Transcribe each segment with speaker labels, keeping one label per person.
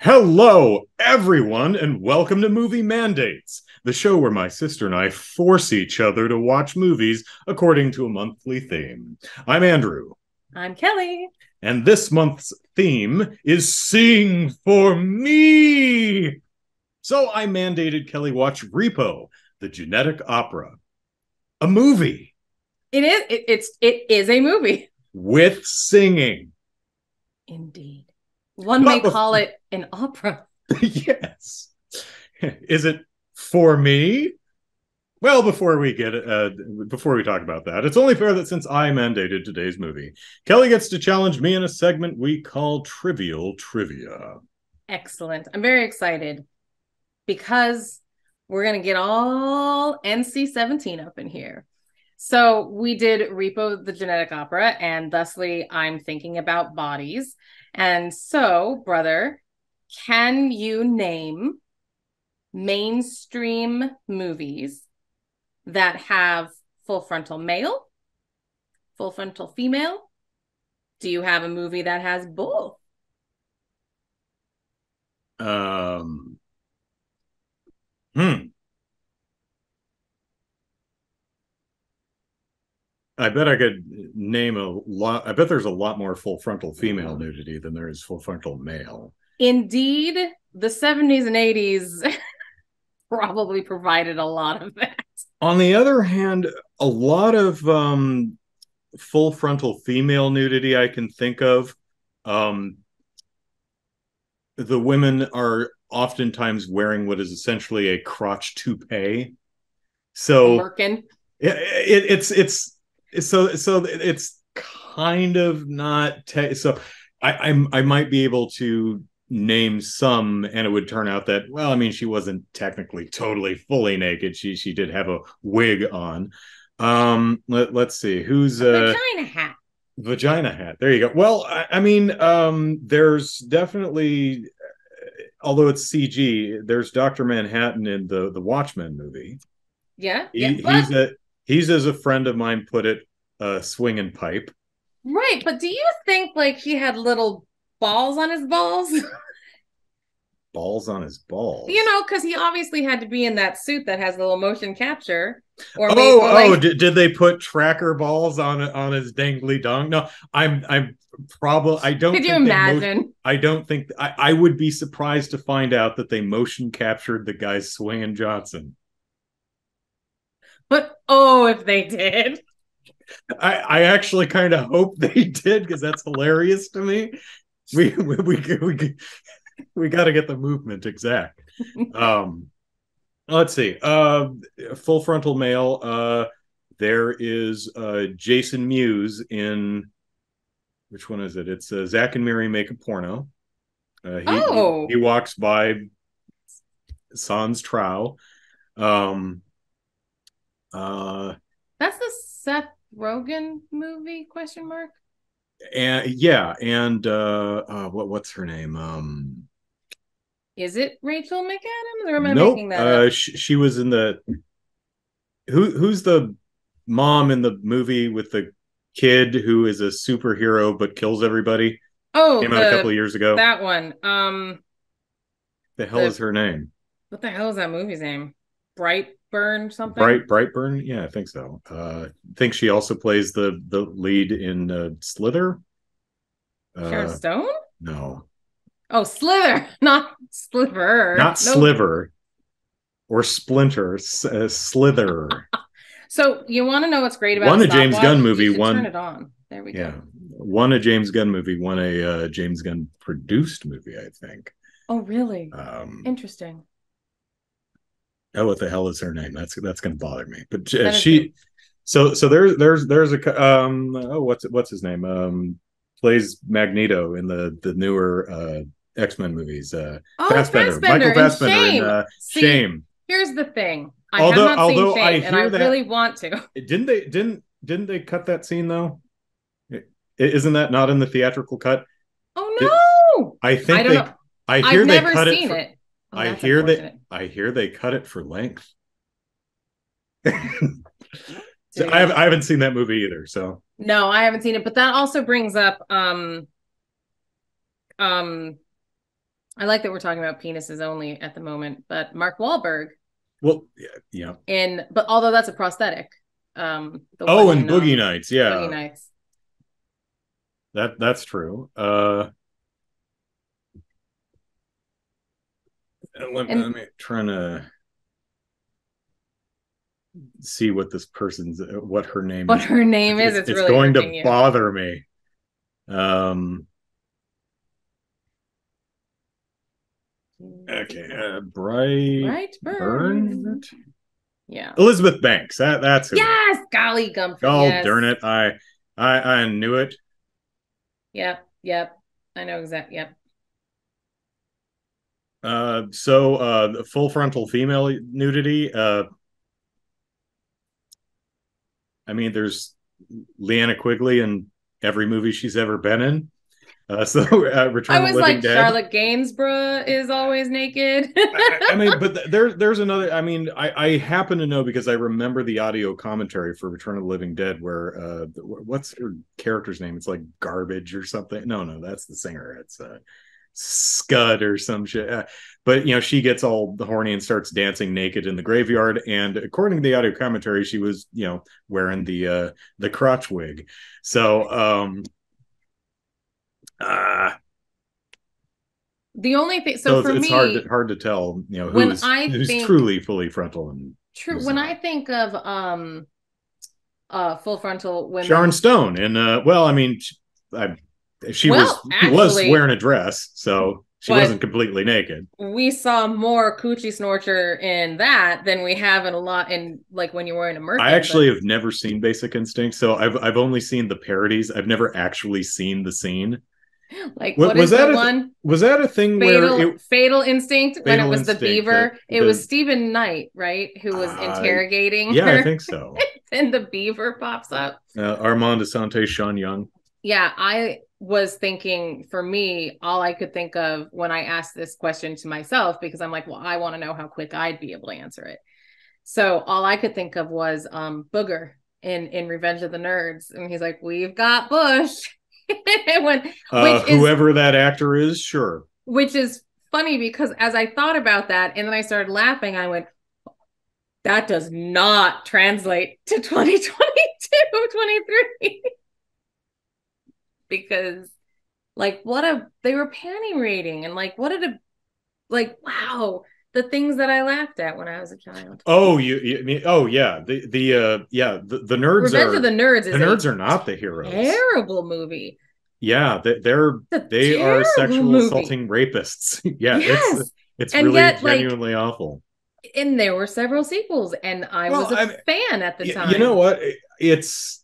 Speaker 1: Hello, everyone, and welcome to Movie Mandates, the show where my sister and I force each other to watch movies according to a monthly theme. I'm Andrew.
Speaker 2: I'm Kelly.
Speaker 1: And this month's theme is Sing for Me. So I mandated Kelly watch Repo, the genetic opera, a movie.
Speaker 2: It is a movie.
Speaker 1: With singing.
Speaker 2: Indeed. One may
Speaker 1: But
Speaker 2: call it an opera.
Speaker 1: yes. Is it for me? Well, before we talk about that, it's only fair that since I mandated today's movie, Kelly gets to challenge me in a segment we call Trivial Trivia.
Speaker 2: Excellent. I'm very excited because we're going to get all NC-17 up in here. So we did Repo, the genetic opera, and thusly I'm thinking about bodies. And so, brother, can you name mainstream movies that have full frontal male, full frontal female? Do you have a movie that has both?
Speaker 1: Hmm. I bet I could name a lot. I bet there's a lot more full frontal female nudity than there is full frontal male.
Speaker 2: Indeed, the 70s and 80s probably provided a lot of that.
Speaker 1: On the other hand, a lot of full frontal female nudity I can think of. Um, the women are oftentimes wearing what is essentially a crotch toupee. So
Speaker 2: Merkin.
Speaker 1: it's kind of not so I might be able to name some, and it would turn out that, well, I mean, she wasn't technically totally fully naked. She did have a wig on. Let's see who's
Speaker 2: Vagina hat.
Speaker 1: Vagina hat. There you go. Well, I mean, there's definitely, although it's CG, there's Dr. Manhattan in the Watchmen movie.
Speaker 2: Yeah,
Speaker 1: He,
Speaker 2: yeah.
Speaker 1: he's as a friend of mine put it, swinging pipe.
Speaker 2: Right, but do you think like he had little balls on his balls?
Speaker 1: Balls on his balls.
Speaker 2: Because he obviously had to be in that suit that has little motion capture.
Speaker 1: Did they put tracker balls on his dangly dong? No, I'm probably, I don't
Speaker 2: could you
Speaker 1: think
Speaker 2: imagine?
Speaker 1: I don't think I would be surprised to find out that they motion captured the guy swinging Johnson.
Speaker 2: But oh, if they did.
Speaker 1: I actually kind of hope they did, because that's hilarious to me. We got to get the movement exact. Let's see. Full frontal male. There is Jason Mewes in, which one is it? It's Zach and Miri Make a Porno. He walks by Sans Trow.
Speaker 2: That's the Seth Rogen movie? Question mark.
Speaker 1: And yeah, and what's her name?
Speaker 2: Is it Rachel McAdams, or am I
Speaker 1: Nope.
Speaker 2: making that up?
Speaker 1: She was in the, who's the mom in the movie with the kid who is a superhero but kills everybody?
Speaker 2: Oh,
Speaker 1: Came out a couple of years ago.
Speaker 2: that one.
Speaker 1: The hell is her name?
Speaker 2: What the hell is that movie's name? Brightburn something?
Speaker 1: Brightburn? Yeah, I think so. I think she also plays the lead in Slither.
Speaker 2: Sharon Stone?
Speaker 1: No.
Speaker 2: Oh, Slither, not Sliver.
Speaker 1: Not Sliver or Splinter. Slither.
Speaker 2: So you want to know what's great about
Speaker 1: a James Gunn movie?
Speaker 2: Turn it on. There we go.
Speaker 1: One a James Gunn movie, one a James Gunn produced movie, I think.
Speaker 2: Oh, really? Interesting.
Speaker 1: Oh, what the hell is her name? That's going to bother me. But she, so there's a what's his name? Plays Magneto in the newer X-Men movies.
Speaker 2: Fassbender.
Speaker 1: Michael Fassbender.
Speaker 2: Shame.
Speaker 1: Shame.
Speaker 2: Here's the thing. I have not seen Shame, and I really want to.
Speaker 1: Didn't they cut that scene though? Isn't that not in the theatrical cut?
Speaker 2: Oh no!
Speaker 1: I think
Speaker 2: don't know.
Speaker 1: I hear
Speaker 2: I've
Speaker 1: they
Speaker 2: never
Speaker 1: cut
Speaker 2: seen
Speaker 1: it.
Speaker 2: Oh,
Speaker 1: I hear they cut it for length. So I haven't seen that movie either. So
Speaker 2: no, I haven't seen it. But that also brings up I like that we're talking about penises only at the moment, but Mark Wahlberg
Speaker 1: Well, yeah, yeah.
Speaker 2: but although that's a prosthetic, the
Speaker 1: Oh,
Speaker 2: one
Speaker 1: and
Speaker 2: in
Speaker 1: Boogie Nights,
Speaker 2: Boogie
Speaker 1: yeah,
Speaker 2: Nights.
Speaker 1: that's true.
Speaker 2: And
Speaker 1: let me trying to see what her name
Speaker 2: what
Speaker 1: is.
Speaker 2: her name is, it's
Speaker 1: It's
Speaker 2: really
Speaker 1: going
Speaker 2: irking
Speaker 1: to
Speaker 2: you.
Speaker 1: bother me. Um, okay,
Speaker 2: Brightburn.
Speaker 1: Burn.
Speaker 2: Yeah.
Speaker 1: Elizabeth Banks. That's who it is.
Speaker 2: Yes, golly Gumpher.
Speaker 1: Oh,
Speaker 2: Yes.
Speaker 1: darn it! I knew it.
Speaker 2: Yep. Yep. I know exactly. Yep.
Speaker 1: So full frontal female nudity. I mean, there's Leanna Quigley in every movie she's ever been in. So
Speaker 2: I
Speaker 1: Return of the
Speaker 2: was
Speaker 1: Living
Speaker 2: like,
Speaker 1: Dead.
Speaker 2: Charlotte Gainsborough is always naked.
Speaker 1: I mean, but there's another. I mean, I happen to know because I remember the audio commentary for Return of the Living Dead, where what's her character's name? It's like Garbage or something. No, that's the singer. It's Scud or some shit. But she gets all horny and starts dancing naked in the graveyard. And according to the audio commentary, she was wearing the crotch wig. So
Speaker 2: The only thing, so
Speaker 1: so
Speaker 2: for
Speaker 1: it's
Speaker 2: me,
Speaker 1: hard to tell
Speaker 2: when I
Speaker 1: who's
Speaker 2: think
Speaker 1: truly fully frontal and
Speaker 2: true,
Speaker 1: who's
Speaker 2: when
Speaker 1: not.
Speaker 2: I think of full frontal
Speaker 1: Sharon
Speaker 2: women,
Speaker 1: Stone, and well, I mean, she
Speaker 2: well,
Speaker 1: was
Speaker 2: actually,
Speaker 1: wearing a dress, so she
Speaker 2: but
Speaker 1: wasn't completely naked.
Speaker 2: we saw more coochie snorcher in that than we have in a lot in like when you're wearing a
Speaker 1: I
Speaker 2: merkin. But
Speaker 1: actually have never seen Basic Instinct, so I've only seen the parodies. I've never actually seen the scene.
Speaker 2: like, what
Speaker 1: Was
Speaker 2: is the
Speaker 1: that
Speaker 2: one?
Speaker 1: a thing where
Speaker 2: Fatal
Speaker 1: it
Speaker 2: Fatal Instinct when it
Speaker 1: Fatal
Speaker 2: was the
Speaker 1: Instinct that
Speaker 2: beaver. It was
Speaker 1: the
Speaker 2: Stephen Knight, right, who was interrogating
Speaker 1: yeah, I
Speaker 2: her,
Speaker 1: think so.
Speaker 2: and the beaver pops up.
Speaker 1: Armand Asante, Sean Young.
Speaker 2: Yeah, I was thinking for me, all I could think of when I asked this question to myself, because I'm like, well, I want to know how quick I'd be able to answer it. So all I could think of was Booger in Revenge of the Nerds, and he's like, "We've got Bush," when
Speaker 1: Whoever that actor is, sure.
Speaker 2: which is funny because as I thought about that, and then I started laughing, I went, "That does not translate to 2022, 23." Because like they were panty rating, and like what a like wow, the things that I laughed at when I was a child.
Speaker 1: Oh, you mean, oh yeah, the nerds
Speaker 2: Revenge of the Nerds is a
Speaker 1: are not the heroes.
Speaker 2: terrible movie.
Speaker 1: Yeah,
Speaker 2: It's a
Speaker 1: they are
Speaker 2: terrible
Speaker 1: sexual
Speaker 2: movie.
Speaker 1: assaulting rapists. Yeah,
Speaker 2: Yes.
Speaker 1: it's
Speaker 2: And
Speaker 1: really
Speaker 2: yet, like,
Speaker 1: genuinely awful.
Speaker 2: and there were several sequels, and I
Speaker 1: Well,
Speaker 2: was a fan at the
Speaker 1: you know
Speaker 2: time.
Speaker 1: what? It's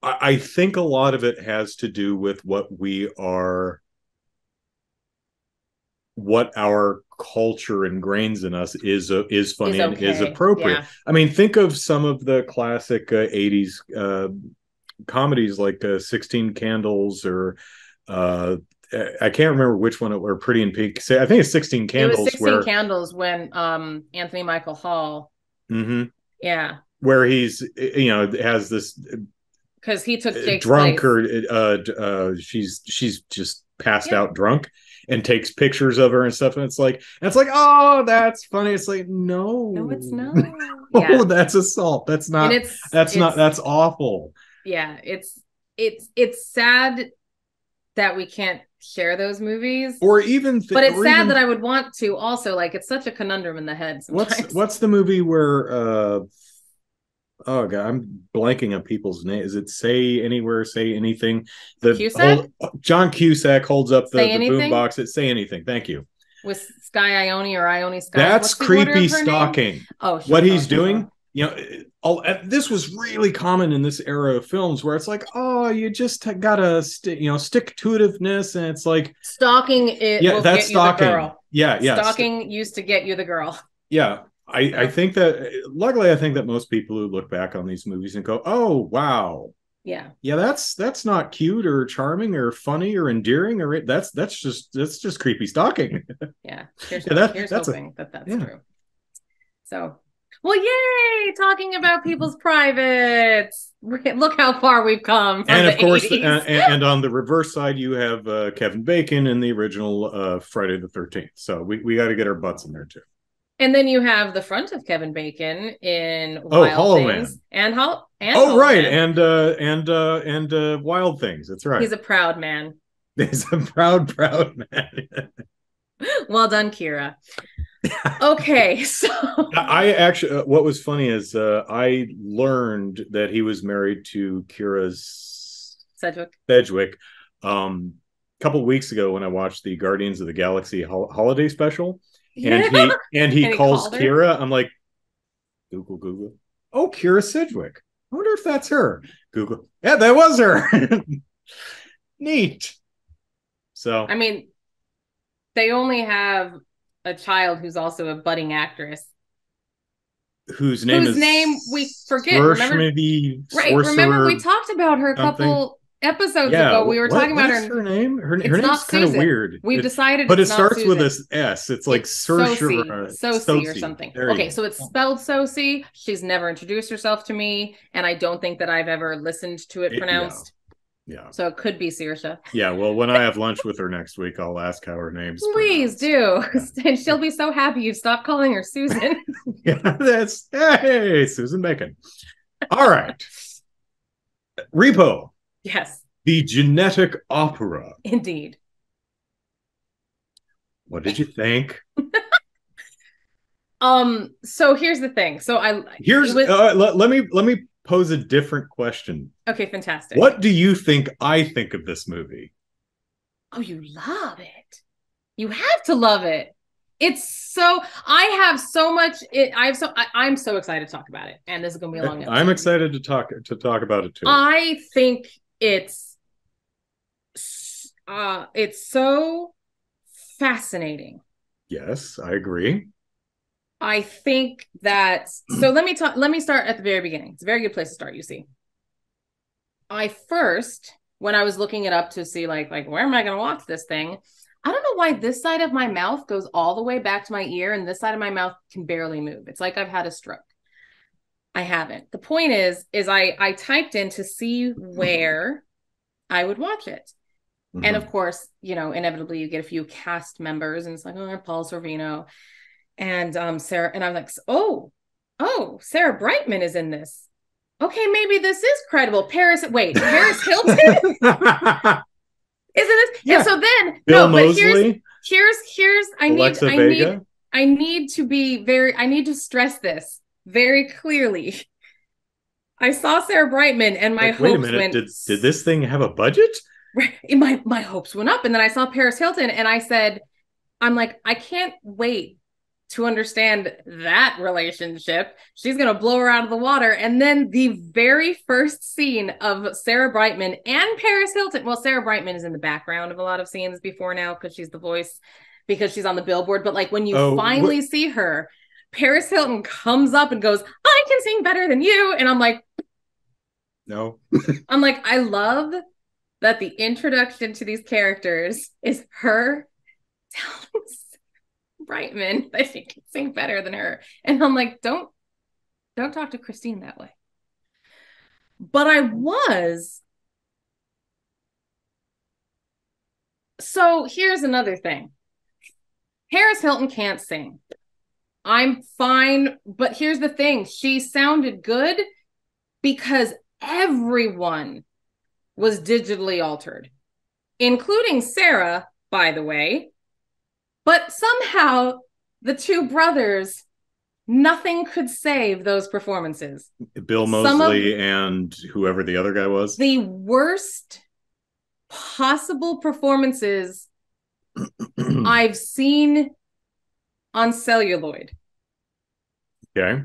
Speaker 1: I think a lot of it has to do with what our culture ingrains in us is funny
Speaker 2: Is
Speaker 1: and is
Speaker 2: okay.
Speaker 1: appropriate.
Speaker 2: Yeah.
Speaker 1: I mean, think of some of the classic 80s comedies like 16 Candles or I can't remember which one or Pretty in Pink. I think it's 16
Speaker 2: It was
Speaker 1: Candles
Speaker 2: 16 Candles when Anthony Michael Hall.
Speaker 1: mm-hmm,
Speaker 2: Yeah.
Speaker 1: where he's has this
Speaker 2: Because he took Jake's
Speaker 1: drunk
Speaker 2: place.
Speaker 1: or she's just passed
Speaker 2: Yeah.
Speaker 1: out drunk and takes pictures of her and stuff, and it's like, oh, that's funny. It's like,
Speaker 2: No, it's
Speaker 1: no.
Speaker 2: not.
Speaker 1: Oh,
Speaker 2: Yeah.
Speaker 1: that's assault.
Speaker 2: And
Speaker 1: That's awful.
Speaker 2: yeah, it's sad that we can't share those movies.
Speaker 1: Or even
Speaker 2: But it's
Speaker 1: or
Speaker 2: sad that
Speaker 1: even
Speaker 2: I would want to also, like, it's such a conundrum in the head sometimes.
Speaker 1: what's the movie where oh god, I'm blanking on people's names. Is it Say Anywhere, Say Anything? The
Speaker 2: Cusack?
Speaker 1: whole John Cusack holds up
Speaker 2: Say
Speaker 1: the boom
Speaker 2: anything?
Speaker 1: box at Say Anything. Thank you.
Speaker 2: With Sky Ione or Ione Sky.
Speaker 1: That's
Speaker 2: What's the order
Speaker 1: creepy
Speaker 2: of her name?
Speaker 1: stalking.
Speaker 2: Oh,
Speaker 1: What
Speaker 2: sure. Oh,
Speaker 1: he's
Speaker 2: sure.
Speaker 1: doing, this was really common in this era of films where it's like, oh, you just gotta stick to itiveness, and it's like,
Speaker 2: Stalking it
Speaker 1: yeah,
Speaker 2: will
Speaker 1: that's
Speaker 2: get you the
Speaker 1: stalking.
Speaker 2: girl.
Speaker 1: Yeah.
Speaker 2: Stalking used to get you the girl.
Speaker 1: Yeah. I
Speaker 2: So,
Speaker 1: think that luckily I think that most people who look back on these movies and go, oh wow,
Speaker 2: yeah.
Speaker 1: yeah, that's not cute or charming or funny or endearing, or that's just creepy stalking.
Speaker 2: Yeah.
Speaker 1: Yeah,
Speaker 2: Here's
Speaker 1: that's a
Speaker 2: hoping that that's
Speaker 1: yeah.
Speaker 2: true. So Well, yay! Talking about people's privates. Look how far we've come from
Speaker 1: And
Speaker 2: the
Speaker 1: of course,
Speaker 2: 80s.
Speaker 1: and on the reverse side, you have Kevin Bacon in the original Friday the 13th. So we got to get our butts in there too.
Speaker 2: And then you have the front of Kevin Bacon in
Speaker 1: Oh,
Speaker 2: Wild
Speaker 1: Hollow
Speaker 2: Things
Speaker 1: Man.
Speaker 2: and
Speaker 1: Oh,
Speaker 2: Hollow
Speaker 1: right,
Speaker 2: Man.
Speaker 1: and Wild Things. That's right.
Speaker 2: He's a proud man.
Speaker 1: He's a proud man.
Speaker 2: Well done, Kira. Okay, so
Speaker 1: I actually, what was funny is I learned that he was married to Kira's
Speaker 2: Sedgwick.
Speaker 1: Sedgwick a couple weeks ago when I watched the Guardians of the Galaxy holiday special, and
Speaker 2: Yeah.
Speaker 1: he
Speaker 2: And he
Speaker 1: calls
Speaker 2: called her.
Speaker 1: Kira. I'm like, Google. Oh, Kira Sedgwick. I wonder if that's her. Google. Yeah, that was her. Neat. So,
Speaker 2: I mean, they only have a child who's also a budding actress.
Speaker 1: whose name
Speaker 2: Whose
Speaker 1: is
Speaker 2: name we forget.
Speaker 1: Swersh,
Speaker 2: Remember?
Speaker 1: maybe
Speaker 2: Right. Remember we
Speaker 1: Sorcerer
Speaker 2: talked about her a
Speaker 1: something.
Speaker 2: couple episodes
Speaker 1: Yeah,
Speaker 2: ago. We were talking
Speaker 1: what
Speaker 2: about
Speaker 1: is
Speaker 2: her.
Speaker 1: her name? Her
Speaker 2: It's
Speaker 1: name's
Speaker 2: not
Speaker 1: kind of
Speaker 2: Susan.
Speaker 1: weird.
Speaker 2: We've decided
Speaker 1: But it
Speaker 2: it's not
Speaker 1: starts with
Speaker 2: Susan.
Speaker 1: a S. It's like
Speaker 2: It's Sosie, Sosie or
Speaker 1: Sosie.
Speaker 2: something.
Speaker 1: There
Speaker 2: Okay,
Speaker 1: you
Speaker 2: so
Speaker 1: go.
Speaker 2: it's spelled Sosie. She's never introduced herself to me, and I don't think that I've ever listened to it
Speaker 1: Yeah,
Speaker 2: pronounced.
Speaker 1: yeah,
Speaker 2: So it could be Saoirse.
Speaker 1: yeah. Well, when I have lunch with her next week, I'll ask how her name's
Speaker 2: Please
Speaker 1: pronounced.
Speaker 2: do.
Speaker 1: Yeah,
Speaker 2: And she'll be so happy you stopped calling her Susan.
Speaker 1: yeah. That's hey, Susan Bacon. All right, Repo,
Speaker 2: Yes,
Speaker 1: the genetic opera.
Speaker 2: indeed.
Speaker 1: What did you think?
Speaker 2: So here's the thing. So I
Speaker 1: Here's
Speaker 2: it was
Speaker 1: let me pose a different question.
Speaker 2: okay, fantastic.
Speaker 1: What do you think I think of this movie?
Speaker 2: Oh, you love it. You have to love it. It's so I have so much I'm so excited to talk about it. And this is gonna be a long
Speaker 1: I'm
Speaker 2: episode.
Speaker 1: excited to talk about it too.
Speaker 2: I think it's so fascinating.
Speaker 1: Yes, I agree.
Speaker 2: I think that so let me start at the very beginning. It's a very good place to start, you see. I first, when I was looking it up to see like where am I gonna watch this thing? I don't know why this side of my mouth goes all the way back to my ear and this side of my mouth can barely move. It's like I've had a stroke. I haven't. The point is I typed in to see where I would watch it.
Speaker 1: Mm-hmm.
Speaker 2: And of course, you know, inevitably you get a few cast members and it's like, oh, Paul Sorvino and Sarah. And I'm like, oh, Sarah Brightman is in this. Okay, maybe this is credible. Paris Hilton? Isn't this?
Speaker 1: Yeah.
Speaker 2: And so then
Speaker 1: Bill
Speaker 2: no, but
Speaker 1: Moseley,
Speaker 2: here's
Speaker 1: Alexa Vega.
Speaker 2: I need to stress this very clearly. I saw Sarah Brightman and my
Speaker 1: Like, wait a
Speaker 2: hopes
Speaker 1: minute,
Speaker 2: went
Speaker 1: did this thing have a budget?
Speaker 2: my hopes went up. And then I saw Paris Hilton and I said, I'm like, I can't wait to understand that relationship. She's going to blow her out of the water. And then the very first scene of Sarah Brightman and Paris Hilton. Well, Sarah Brightman is in the background of a lot of scenes before now because she's the voice, because she's on the billboard. But like when you finally see her, Paris Hilton comes up and goes, I can sing better than you. And I'm like,
Speaker 1: no.
Speaker 2: I'm like, I love that the introduction to these characters is her telling Brightman that she can sing better than her. And I'm like, don't talk to Christine that way. But I was. So here's another thing. Paris Hilton can't sing. I'm fine, but here's the thing. She sounded good because everyone was digitally altered, including Sarah, by the way. But somehow the two brothers, nothing could save those performances.
Speaker 1: Bill Moseley and whoever the other guy was.
Speaker 2: The worst possible performances I've seen on celluloid.
Speaker 1: Okay.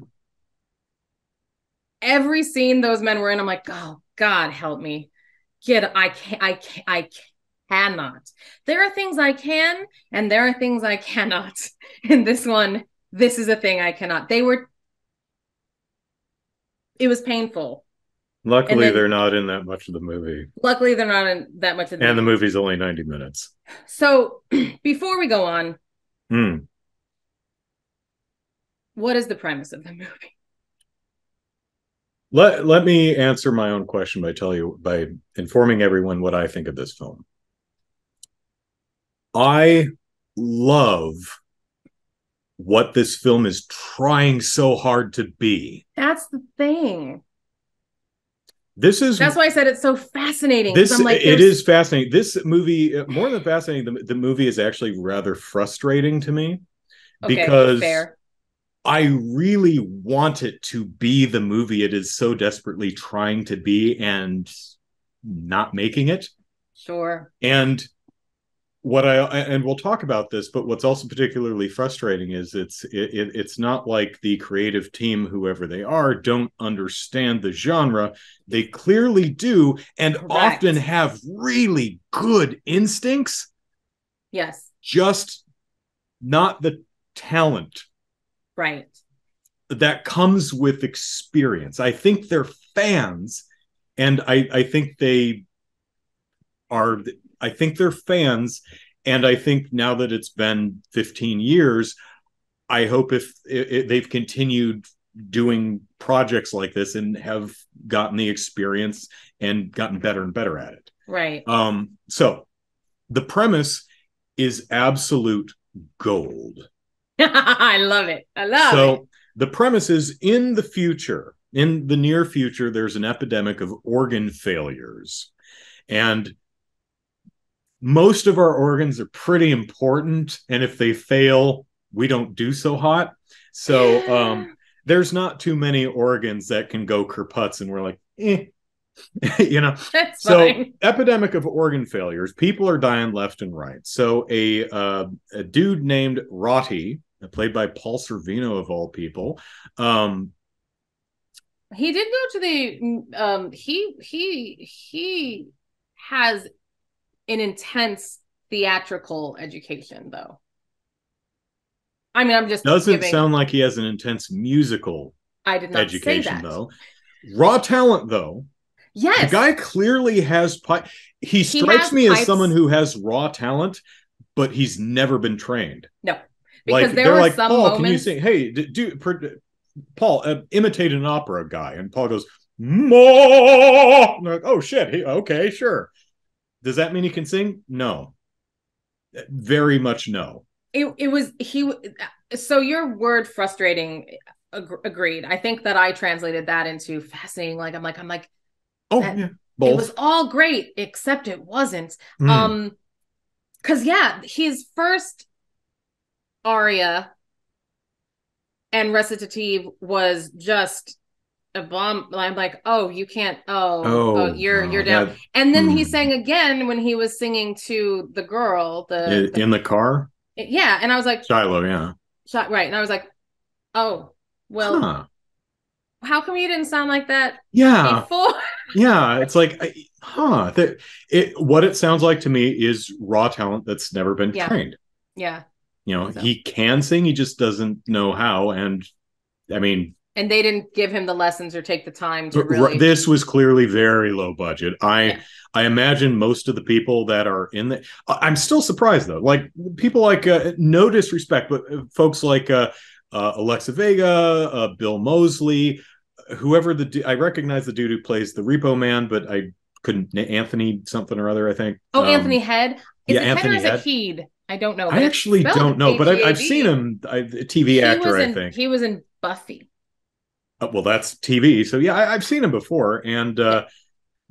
Speaker 2: Every scene those men were in, I'm like, oh, God help me. I cannot. There are things I can, and there are things I cannot. In this one, this is a thing I cannot. It was painful.
Speaker 1: Luckily, they're not in that much of the movie.
Speaker 2: Luckily, they're not in that much of the movie.
Speaker 1: And the movie's only 90 minutes.
Speaker 2: So, before we go on, What is the premise of the movie?
Speaker 1: Let me answer my own question by informing everyone what I think of this film. I love what this film is trying so hard to be.
Speaker 2: That's the thing.
Speaker 1: That's
Speaker 2: why I said it's so fascinating.
Speaker 1: This
Speaker 2: I'm like,
Speaker 1: it is fascinating. This movie, more than fascinating, the movie is actually rather frustrating to me because
Speaker 2: fair.
Speaker 1: I really want it to be the movie it is so desperately trying to be and not making it.
Speaker 2: Sure.
Speaker 1: And we'll talk about this, but what's also particularly frustrating is it's not like the creative team, whoever they are, don't understand the genre. They clearly do, and
Speaker 2: Correct.
Speaker 1: often have really good instincts.
Speaker 2: Yes.
Speaker 1: Just not the talent.
Speaker 2: Right.
Speaker 1: That comes with experience. I think they're fans, and I think they are. I think they're fans, and I think now that it's been 15 years, I hope if they've continued doing projects like this and have gotten the experience and gotten better and better at it.
Speaker 2: Right.
Speaker 1: So the premise is absolute gold.
Speaker 2: I love it. I love it.
Speaker 1: So the premise is in the near future, there's an epidemic of organ failures. And most of our organs are pretty important, and if they fail, we don't do so hot. So there's not too many organs that can go kerputz, and we're like,
Speaker 2: That's
Speaker 1: so
Speaker 2: fine.
Speaker 1: Epidemic of organ failures. People are dying left and right. So a dude named Rotti, played by Paul Sorvino of all people.
Speaker 2: He did go to the he has an intense theatrical education, though. I mean, I'm just
Speaker 1: doesn't sound like he has an intense musical
Speaker 2: I did not
Speaker 1: education,
Speaker 2: say that.
Speaker 1: though. Raw talent, though.
Speaker 2: Yes.
Speaker 1: The guy clearly has he strikes me as someone who has raw talent, but he's never been trained.
Speaker 2: No. Because like, there were like, some
Speaker 1: Paul,
Speaker 2: moments...
Speaker 1: can you sing? Hey, Paul, imitate an opera guy. And Paul goes, Mo! Like, oh, shit. Okay, sure. Does that mean he can sing? No. Very much no.
Speaker 2: So your word frustrating, agreed. I think that I translated that into fascinating. Like, I'm like,
Speaker 1: oh, yeah. Both.
Speaker 2: It was all great, except it wasn't. Because, yeah, his first aria and recitative was just a bomb. I'm like, oh, you can't. You're down. And then he sang again when he was singing to the girl.
Speaker 1: In the car.
Speaker 2: Yeah, and I was like,
Speaker 1: Shiloh, yeah.
Speaker 2: Right, and I was like, oh, well, how come you didn't sound like that?
Speaker 1: Yeah.
Speaker 2: Before?
Speaker 1: Yeah, it's like, what it sounds like to me is raw talent that's never been trained.
Speaker 2: Yeah.
Speaker 1: He can sing, he just doesn't know how. And I mean,
Speaker 2: and they didn't give him the lessons or take the time to really.
Speaker 1: This was clearly very low budget. I imagine most of the people that are in the. I'm still surprised though. Like people like no disrespect, but folks like Alexa Vega, Bill Moseley, whoever I recognize the dude who plays the Repo Man, but I couldn't. Anthony something or other, I think.
Speaker 2: Oh, Anthony Head. Is it
Speaker 1: Anthony
Speaker 2: Head or is it Heed? I don't know.
Speaker 1: I actually don't know, but I've seen him. TV actor, I think.
Speaker 2: He was in Buffy.
Speaker 1: Well, that's TV. So yeah, I've seen him before. And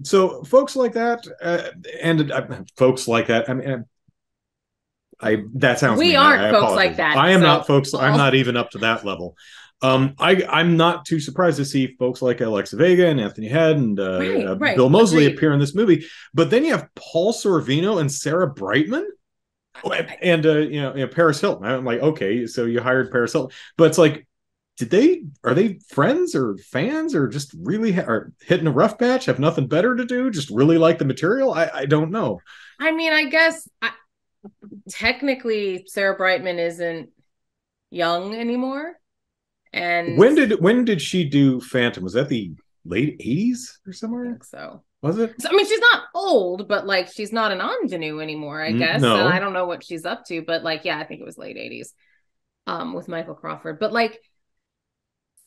Speaker 1: so folks like that, folks like that, I mean, that sounds
Speaker 2: we
Speaker 1: mean.
Speaker 2: aren't folks like that.
Speaker 1: I am not folks. I'm not even up to that level. I'm not too surprised to see folks like Alexa Vega and Anthony Head and Bill Moseley appear in this movie. But then you have Paul Sorvino and Sarah Brightman. And Paris Hilton. I'm like, okay, so you hired Paris Hilton, but it's like, are they friends or fans or just really are hitting a rough patch, have nothing better to do, just really like the material? I don't know.
Speaker 2: I mean, I guess technically Sarah Brightman isn't young anymore. And
Speaker 1: when did she do Phantom? Was that the late 80s or somewhere?
Speaker 2: I think so.
Speaker 1: Was it?
Speaker 2: I mean, she's not old, but like she's not an ingenue anymore, I guess.
Speaker 1: No.
Speaker 2: And I don't know what she's up to, but like, yeah, I think it was late 80s with Michael Crawford. But like,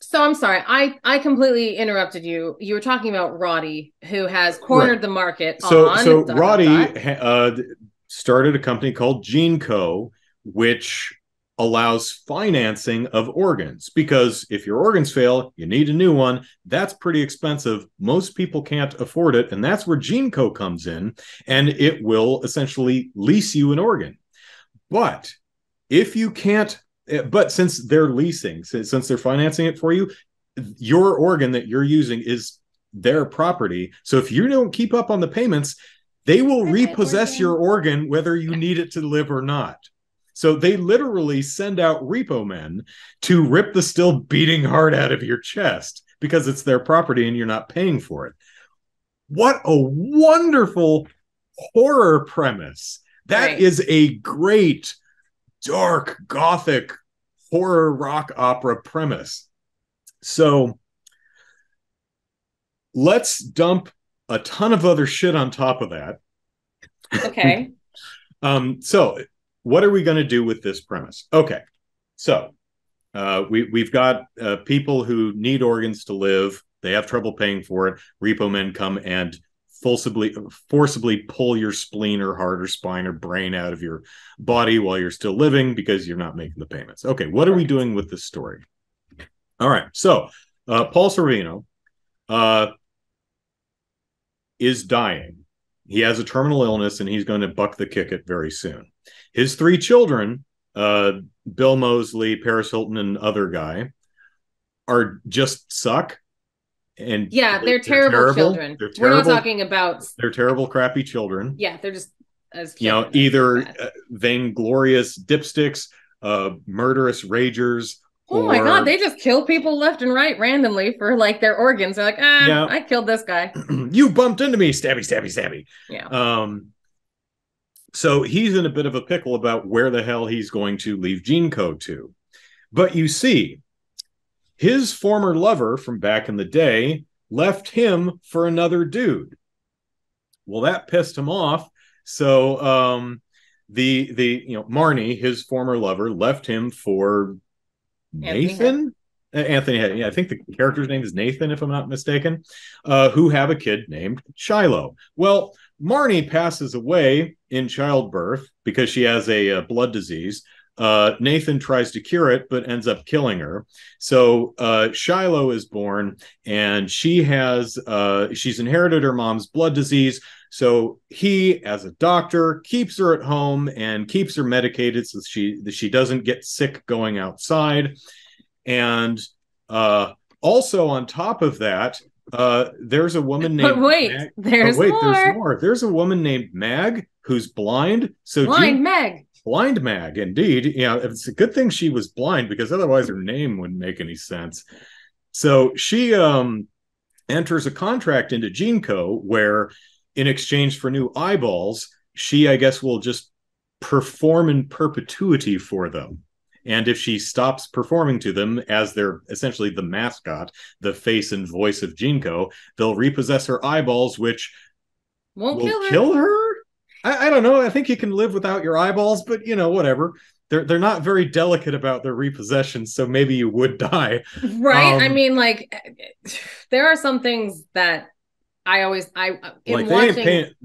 Speaker 2: So I'm sorry, I completely interrupted you. You were talking about Roddy, who has
Speaker 1: Right.
Speaker 2: cornered the market
Speaker 1: So
Speaker 2: on dot dot
Speaker 1: Roddy
Speaker 2: dot.
Speaker 1: started a company called GeneCo, which allows financing of organs. Because if your organs fail, you need a new one. That's pretty expensive. Most people can't afford it, and that's where GeneCo comes in, and it will essentially lease you an organ. But if you can't, but since they're leasing, since they're financing it for you, your organ that you're using is their property. So if you don't keep up on the payments, they will repossess your organ whether you need it to live or not. So they literally send out repo men to rip the still beating heart out of your chest because it's their property and you're not paying for it. What a wonderful horror premise. That
Speaker 2: Right.
Speaker 1: is a great dark gothic horror rock opera premise. So let's dump a ton of other shit on top of that.
Speaker 2: Okay.
Speaker 1: So what are we going to do with this premise? Okay, so we've got people who need organs to live. They have trouble paying for it. Repo men come and forcibly pull your spleen or heart or spine or brain out of your body while you're still living because you're not making the payments. Okay, what are we doing with this story? All right, so Paul Sorvino is dying. He has a terminal illness and he's going to buck the kick it very soon. His three children, Bill Moseley, Paris Hilton, and other guy, are just suck. And
Speaker 2: Yeah, they're terrible children.
Speaker 1: They're
Speaker 2: We're not
Speaker 1: terrible.
Speaker 2: talking about.
Speaker 1: They're terrible, crappy children.
Speaker 2: Yeah, they're just as children.
Speaker 1: Either vainglorious dipsticks, murderous ragers,
Speaker 2: Oh my God, they just kill people left and right randomly for like their organs. They're like,
Speaker 1: yeah,
Speaker 2: I killed this guy.
Speaker 1: You bumped into me, stabby, stabby, stabby.
Speaker 2: Yeah.
Speaker 1: So he's in a bit of a pickle about where the hell he's going to leave GeneCo to. But you see, his former lover from back in the day left him for another dude. Well, that pissed him off. So the Marnie, his former lover, left him for Nathan. Anthony, yeah, I think the character's name is Nathan, if I'm not mistaken, who have a kid named Shiloh. Well, Marnie passes away in childbirth because she has a blood disease. Nathan tries to cure it, but ends up killing her. So Shiloh is born, and she's inherited her mom's blood disease. So he, as a doctor, keeps her at home and keeps her medicated so she doesn't get sick going outside. And also on top of that, there's a woman named.
Speaker 2: But wait,
Speaker 1: Mag.
Speaker 2: there's
Speaker 1: Wait,
Speaker 2: more.
Speaker 1: there's more. There's a woman named Mag who's blind. So Blind Mag, indeed. Yeah, it's a good thing she was blind because otherwise her name wouldn't make any sense. So she enters a contract into GeneCo where, in exchange for new eyeballs, she, I guess, will just perform in perpetuity for them. And if she stops performing to them as they're essentially the mascot, the face and voice of GeneCo, they'll repossess her eyeballs, which
Speaker 2: won't
Speaker 1: will kill her. I don't know. I think you can live without your eyeballs, but whatever. They're not very delicate about their repossession, so maybe you would die.
Speaker 2: Right? I mean, like, there are some things that
Speaker 1: they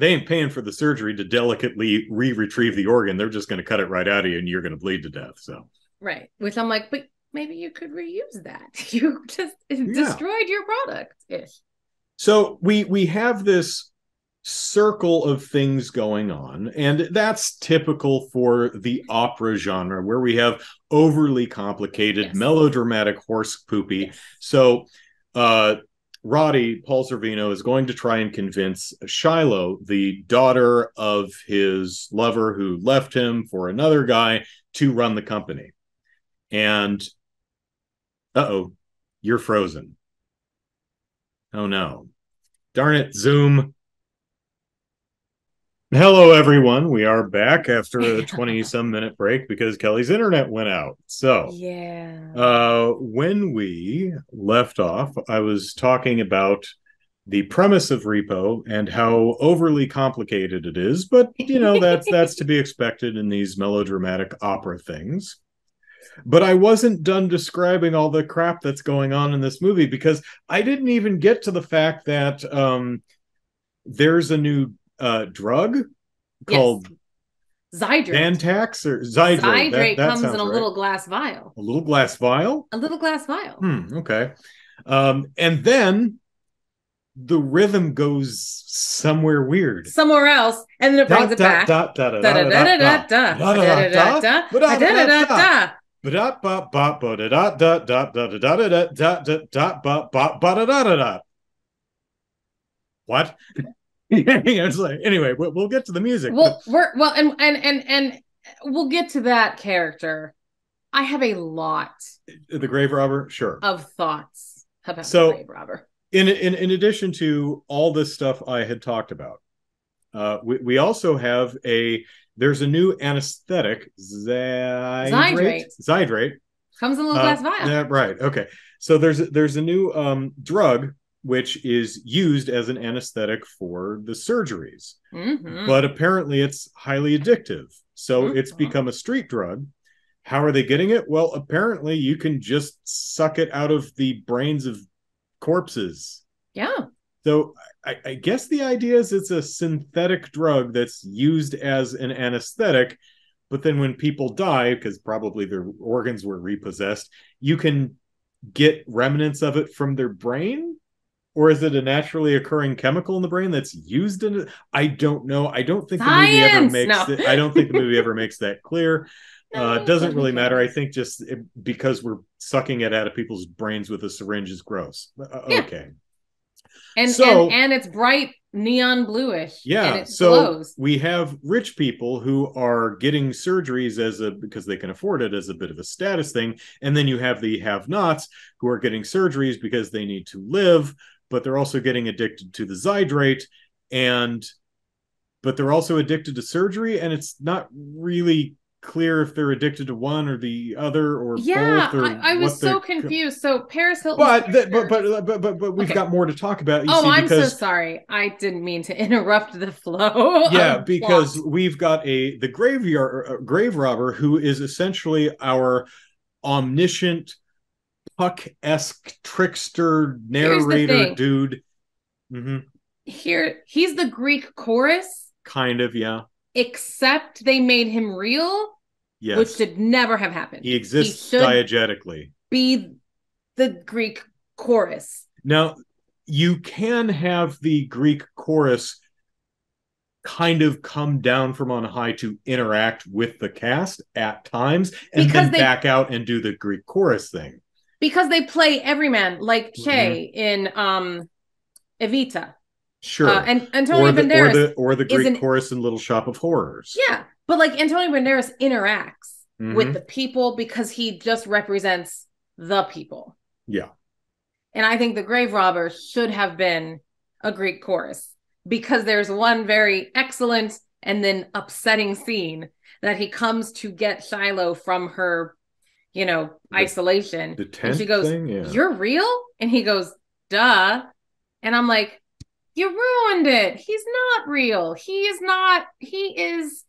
Speaker 1: ain't paying for the surgery to delicately retrieve the organ. They're just going to cut it right out of you, and you're going to bleed to death. So
Speaker 2: right, which I'm like, but maybe you could reuse that. You just destroyed your product ish.
Speaker 1: So we have this circle of things going on, and that's typical for the opera genre where we have overly complicated melodramatic horse poopy. So Roddy, Paul Sorvino, is going to try and convince Shiloh, the daughter of his lover who left him for another guy, to run the company. And you're frozen. Oh no, darn it, Zoom. Hello, everyone. We are back after a 20-some minute break because Kelly's internet went out. So, when we left off, I was talking about the premise of Repo and how overly complicated it is, but that's to be expected in these melodramatic opera things. But I wasn't done describing all the crap that's going on in this movie, because I didn't even get to the fact that there's a new drug
Speaker 2: Yes.
Speaker 1: called
Speaker 2: Zydrate.
Speaker 1: Zantax or Zydrate.
Speaker 2: Zydrate
Speaker 1: That
Speaker 2: comes in
Speaker 1: sounds
Speaker 2: a
Speaker 1: right.
Speaker 2: little glass vial.
Speaker 1: A little glass vial.
Speaker 2: A little glass vial.
Speaker 1: Okay. And then the rhythm goes somewhere weird.
Speaker 2: Somewhere else, and then it brings
Speaker 1: Dot
Speaker 2: it
Speaker 1: dot
Speaker 2: back.
Speaker 1: dot dot
Speaker 2: Da da
Speaker 1: dot
Speaker 2: da da
Speaker 1: dot
Speaker 2: da
Speaker 1: dot
Speaker 2: da da da da da da da da.
Speaker 1: What? It's like, anyway, we'll get to the music.
Speaker 2: Well, and we'll get to that character. I have a lot.
Speaker 1: The grave robber, sure.
Speaker 2: Of thoughts about the grave robber.
Speaker 1: In addition to all this stuff I had talked about, we also have there's a new anesthetic, Zydrate.
Speaker 2: Comes in a little glass vial.
Speaker 1: Yeah, right. Okay. So there's a new drug which is used as an anesthetic for the surgeries. But apparently it's highly addictive. So it's become a street drug. How are they getting it? Well, apparently you can just suck it out of the brains of corpses.
Speaker 2: Yeah.
Speaker 1: So I guess the idea is it's a synthetic drug that's used as an anesthetic, but then when people die, because probably their organs were repossessed, you can get remnants of it from their brain? Or is it a naturally occurring chemical in the brain that's used in it? I don't know. I don't think the movie ever makes it. I don't think the movie ever makes that clear. It doesn't really matter. I think just because we're sucking it out of people's brains with a syringe is gross. Okay.
Speaker 2: And it's bright neon bluish.
Speaker 1: Yeah.
Speaker 2: And it glows.
Speaker 1: We have rich people who are getting surgeries because they can afford it as a bit of a status thing. And then you have the have-nots who are getting surgeries because they need to live, but they're also getting addicted to the Zydrate, but they're also addicted to surgery, and it's not really clear if they're addicted to one or the other or both.
Speaker 2: I was so confused. So Paris Hilton.
Speaker 1: But we've got more to talk about.
Speaker 2: I'm so sorry. I didn't mean to interrupt the flow.
Speaker 1: Yeah, because we've got the grave robber who is essentially our omniscient Puck-esque trickster narrator dude.
Speaker 2: Here, he's the Greek chorus.
Speaker 1: Kind of, yeah.
Speaker 2: Except they made him real,
Speaker 1: yes,
Speaker 2: which should never have happened.
Speaker 1: He exists diegetically.
Speaker 2: Be the Greek chorus.
Speaker 1: Now, you can have the Greek chorus kind of come down from on high to interact with the cast at times, and then back out and do the Greek chorus thing.
Speaker 2: Because they play everyman, like Che in Evita.
Speaker 1: Sure.
Speaker 2: And Antonio Banderas.
Speaker 1: Or the Greek chorus in Little Shop of Horrors.
Speaker 2: Yeah. But like Antonio Banderas interacts with the people because he just represents the people.
Speaker 1: Yeah.
Speaker 2: And I think the grave robber should have been a Greek chorus, because there's one very excellent and then upsetting scene that he comes to get Shiloh from her, isolation.
Speaker 1: The tent
Speaker 2: and she goes,
Speaker 1: thing? Yeah.
Speaker 2: "You're real?" And he goes, "Duh." And I'm like, you ruined it. He's not real. He is not. He is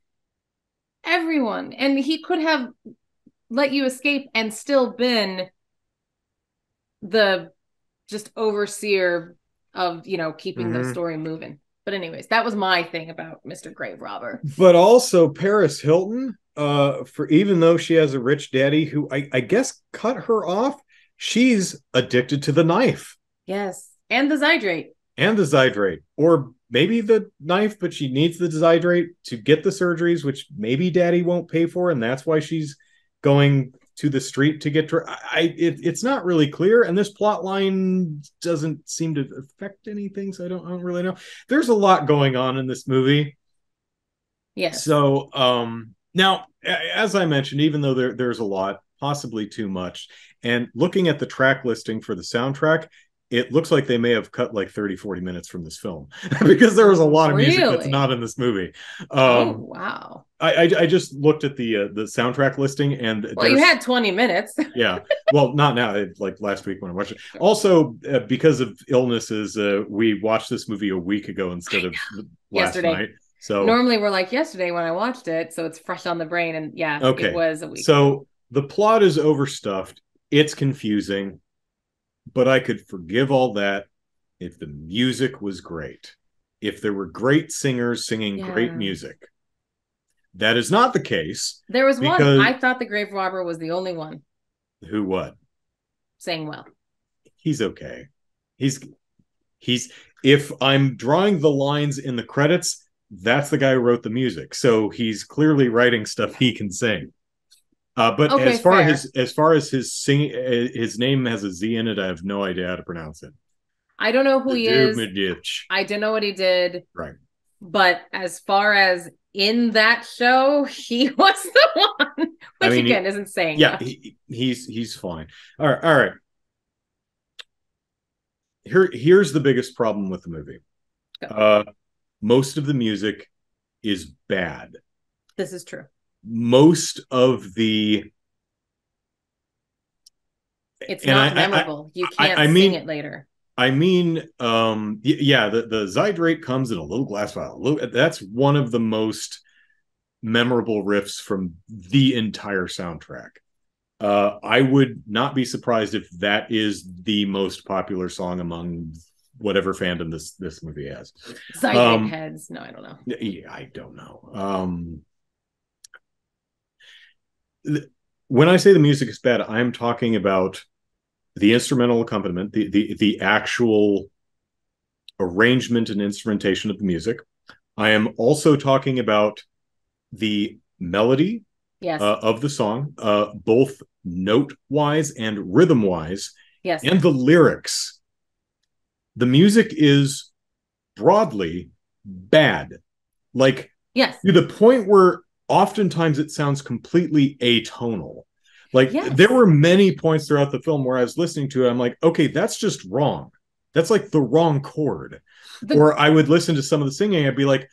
Speaker 2: everyone. And he could have let you escape and still been the just overseer of, keeping the story moving. But anyways, that was my thing about Mr. Grave Robber.
Speaker 1: But also Paris Hilton, for even though she has a rich daddy who I guess cut her off, she's addicted to the knife.
Speaker 2: Yes. And the Zydrate. Or maybe the knife, but she needs the Zydrate to get the surgeries, which maybe daddy won't pay for, and that's why she's going to the street to get to her. It's not really clear, and this plot line doesn't seem to affect anything, so I don't really know. There's a lot going on in this movie. Yes.
Speaker 1: So now, as I mentioned, even though there's a lot, possibly too much, and looking at the track listing for the soundtrack, it looks like they may have cut like 30-40 minutes from this film because there was a lot of music that's not in this movie.
Speaker 2: Oh, wow.
Speaker 1: I just looked at the soundtrack listing, and
Speaker 2: you had 20 minutes.
Speaker 1: Yeah. Well, not now. Like last week when I watched it. Also, because of illnesses, we watched this movie a week ago instead of last night. So
Speaker 2: normally we're like yesterday when I watched it, so it's fresh on the brain. And it was a week.
Speaker 1: So the plot is overstuffed. It's confusing, but I could forgive all that if the music was great. If there were great singers singing great
Speaker 2: Yeah.
Speaker 1: music. That is not the case
Speaker 2: There was one.
Speaker 1: because
Speaker 2: I thought the grave robber was the only one
Speaker 1: who what?
Speaker 2: saying well.
Speaker 1: He's okay. He's he's if I'm drawing the lines in the credits, that's the guy who wrote the music. So he's clearly writing stuff he can sing. But
Speaker 2: Okay, fair.
Speaker 1: as far as his sing, his name has a Z in it. I have no idea how to pronounce it.
Speaker 2: I don't know who he is.
Speaker 1: Right.
Speaker 2: I don't know what he did. But as far as in that show, he was the one, which again isn't saying
Speaker 1: yeah,
Speaker 2: much.
Speaker 1: He's fine. All right. Here's the biggest problem with the movie. Most of the music is bad.
Speaker 2: This is true.
Speaker 1: Most of the
Speaker 2: it's not memorable. You can't sing it later.
Speaker 1: I mean, yeah, the Zydrate comes in a little glass vial. That's one of the most memorable riffs from the entire soundtrack. I would not be surprised if that is the most popular song among whatever fandom this movie has.
Speaker 2: Zydrate heads. No, I don't know.
Speaker 1: Yeah, I don't know. When I say the music is bad, I'm talking about the instrumental accompaniment, the actual arrangement and instrumentation of the music. I am also talking about the melody of the song, both note-wise and rhythm-wise, and the lyrics. The music is broadly bad. Like, to the point where oftentimes it sounds completely atonal. Like, there were many points throughout the film where I was listening to it, I'm like, okay, that's just wrong. That's like the wrong chord. Or I would listen to some of the singing, I'd be like,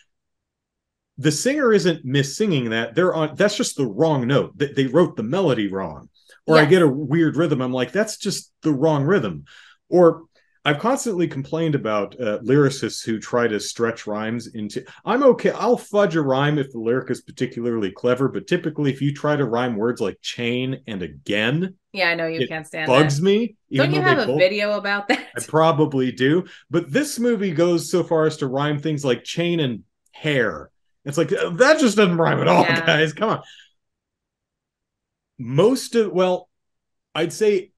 Speaker 1: the singer isn't missinging that. That's just the wrong note. They wrote the melody wrong. Or I get a weird rhythm. I'm like, that's just the wrong rhythm. Or I've constantly complained about lyricists who try to stretch rhymes into. I'm okay. I'll fudge a rhyme if the lyric is particularly clever, but typically, if you try to rhyme words like chain and again,
Speaker 2: I know you can't stand
Speaker 1: bugs me.
Speaker 2: Don't you have a video about that?
Speaker 1: I probably do, but this movie goes so far as to rhyme things like chain and hair. It's like that just doesn't rhyme at all, guys. Come on. I'd say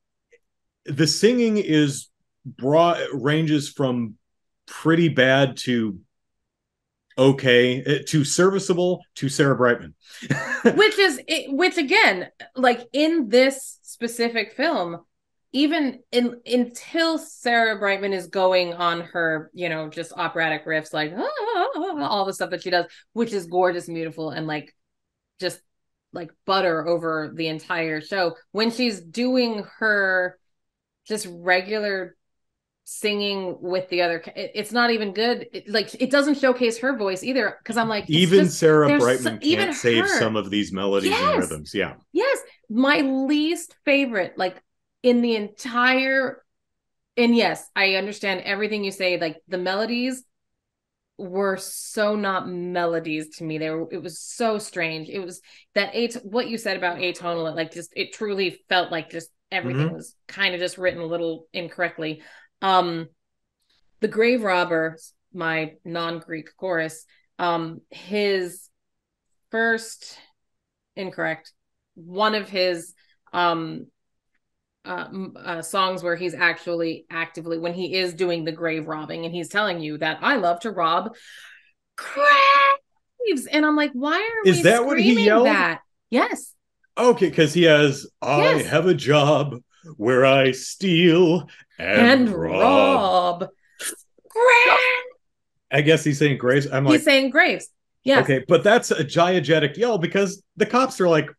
Speaker 1: the singing is broad, ranges from pretty bad to okay to serviceable to Sarah Brightman.
Speaker 2: which again, like in this specific film, even until Sarah Brightman is going on her, just operatic riffs, like all the stuff that she does, which is gorgeous and beautiful, and like just like butter over the entire show. When she's doing her just regular singing with the other, it's not even good. It doesn't showcase her voice either, because I'm like,
Speaker 1: even Sarah Brightman can't save some of these melodies and rhythms.
Speaker 2: My least favorite, like in the entire, and yes, I understand everything you say, like the melodies were so not melodies to me. It was so strange. It was that what you said about atonal, like just it truly felt like just everything was kind of just written a little incorrectly. The grave robber, my non-Greek chorus, his first incorrect, one of his songs where he's actually actively, when he is doing the grave robbing and he's telling you that I love to rob graves, and I'm like, why are we screaming what he yelled? That? Yes.
Speaker 1: Okay, because he has I have a job where I steal and rob graves. I guess he's saying graves.
Speaker 2: He's saying graves. Yeah.
Speaker 1: Okay, but that's a diegetic yell because the cops are like,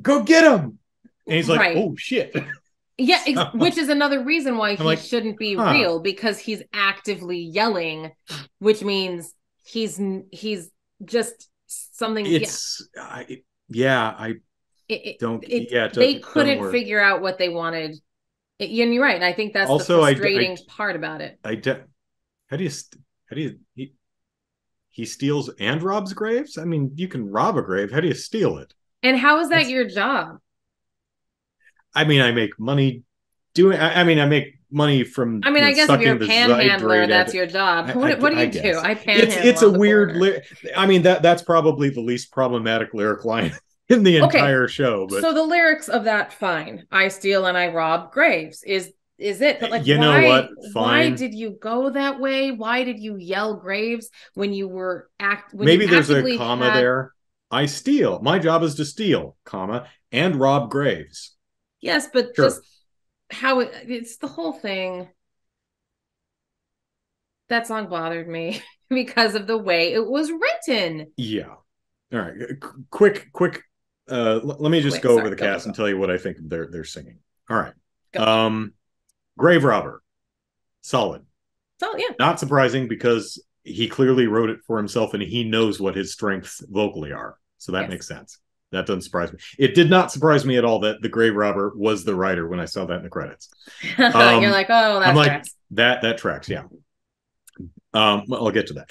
Speaker 1: go get him. And he's like, oh, shit.
Speaker 2: Yeah, which is another reason why he shouldn't be real, because he's actively yelling, which means he's just something.
Speaker 1: They
Speaker 2: couldn't figure out what they wanted. And you're right. And I think that's also the frustrating part about it.
Speaker 1: How do you he steals and robs graves? I mean, you can rob a grave. How do you steal it?
Speaker 2: And how is that your job?
Speaker 1: I mean, I make money doing. I mean, I make money from
Speaker 2: I mean, I guess if you're
Speaker 1: sucking
Speaker 2: a
Speaker 1: the
Speaker 2: panhandler,
Speaker 1: zydrate
Speaker 2: that's
Speaker 1: at.
Speaker 2: your job. What do
Speaker 1: I
Speaker 2: you do?
Speaker 1: guess
Speaker 2: I
Speaker 1: it's
Speaker 2: panhandle
Speaker 1: a
Speaker 2: on the
Speaker 1: weird.
Speaker 2: corner.
Speaker 1: I mean that's probably the least problematic lyric line in the
Speaker 2: Okay,
Speaker 1: entire show. But
Speaker 2: so the lyrics of that, fine. I steal and I rob graves is it? But like,
Speaker 1: you know what?
Speaker 2: why
Speaker 1: Fine.
Speaker 2: did you go that way? Why did you yell graves when you
Speaker 1: Maybe there's a
Speaker 2: actively
Speaker 1: comma
Speaker 2: had?
Speaker 1: there. I steal. My job is to steal, comma, and rob graves.
Speaker 2: Yes, but
Speaker 1: Sure.
Speaker 2: just how it's the whole thing. That song bothered me because of the way it was written.
Speaker 1: Yeah. All right. Quick. Let me just
Speaker 2: Quick,
Speaker 1: go over
Speaker 2: sorry,
Speaker 1: the
Speaker 2: go
Speaker 1: cast
Speaker 2: go.
Speaker 1: and tell you what I think they're singing. All right.
Speaker 2: Go.
Speaker 1: Um, Grave Robber, solid.
Speaker 2: So yeah,
Speaker 1: Not surprising because he clearly wrote it for himself and he knows what his strengths vocally are. So that
Speaker 2: yes.
Speaker 1: makes sense. That doesn't surprise me. It did not surprise me at all that the Grave Robber was the writer when I saw that in the credits.
Speaker 2: You're like, oh,
Speaker 1: I'm
Speaker 2: that
Speaker 1: like,
Speaker 2: tracks.
Speaker 1: that tracks, yeah. Well, I'll get to that.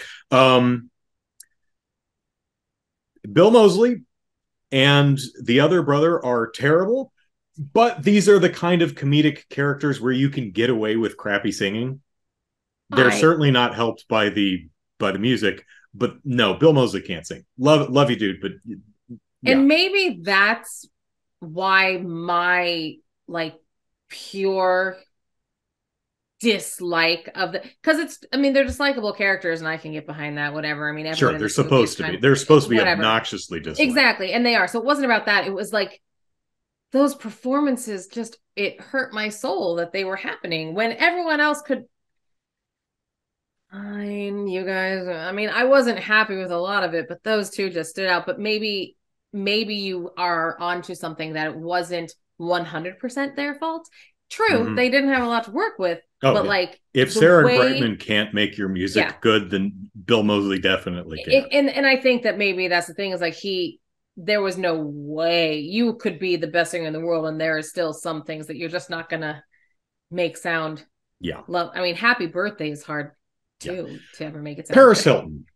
Speaker 1: Bill Moseley and the other brother are terrible, but these are the kind of comedic characters where you can get away with crappy singing. They're
Speaker 2: I
Speaker 1: certainly not helped by the music, but no, Bill Moseley can't sing. Love you, dude, but yeah,
Speaker 2: and maybe that's why my like pure dislike of the because it's I mean they're just likable characters and I can get behind that whatever. I mean everyone
Speaker 1: sure,
Speaker 2: in
Speaker 1: they're
Speaker 2: this movie is
Speaker 1: supposed to be.
Speaker 2: kind
Speaker 1: They're supposed to be
Speaker 2: whatever.
Speaker 1: obnoxiously disliked.
Speaker 2: Exactly, and they are. So it wasn't about that. It was like those performances just it hurt my soul that they were happening when everyone else could. Fine, you guys. I mean, I wasn't happy with a lot of it, but those two just stood out. But maybe you are onto something that it wasn't 100% their fault. True,
Speaker 1: Mm-hmm.
Speaker 2: they didn't have a lot to work with,
Speaker 1: Oh
Speaker 2: but
Speaker 1: yeah.
Speaker 2: like
Speaker 1: If
Speaker 2: the
Speaker 1: Sarah
Speaker 2: way,
Speaker 1: Brightman can't make your
Speaker 2: yeah.
Speaker 1: music good, then Bill Moseley definitely can.
Speaker 2: And I think that maybe that's the thing is like there was no way you could be the best singer in the world, and there are still some things that you're just not gonna make sound
Speaker 1: Yeah.
Speaker 2: love. I mean, Happy Birthday is hard
Speaker 1: Yeah.
Speaker 2: too to ever make it sound
Speaker 1: Paris
Speaker 2: good.
Speaker 1: Hilton.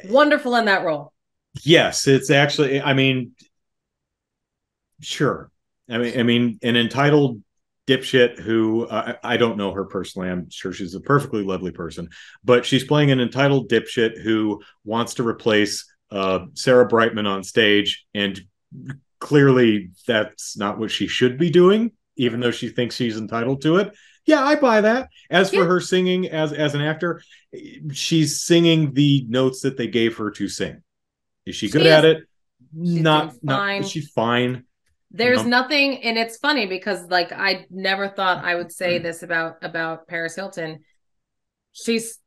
Speaker 2: Wonderful in that role.
Speaker 1: Yes, it's actually, I mean, sure. I mean, an entitled dipshit who I don't know her personally. I'm sure she's a perfectly lovely person, but she's playing an entitled dipshit who wants to replace Sarah Brightman on stage, and clearly that's not what she should be doing, even though she thinks she's entitled to it. Yeah, I buy that. As for
Speaker 2: Yeah,
Speaker 1: her singing as an actor, she's singing the notes that they gave her to sing. Is she good
Speaker 2: she
Speaker 1: at
Speaker 2: is.
Speaker 1: it?
Speaker 2: She's doing
Speaker 1: Not.
Speaker 2: fine.
Speaker 1: She's fine.
Speaker 2: There's nothing, and it's funny because like I never thought I would say this about Paris Hilton. She's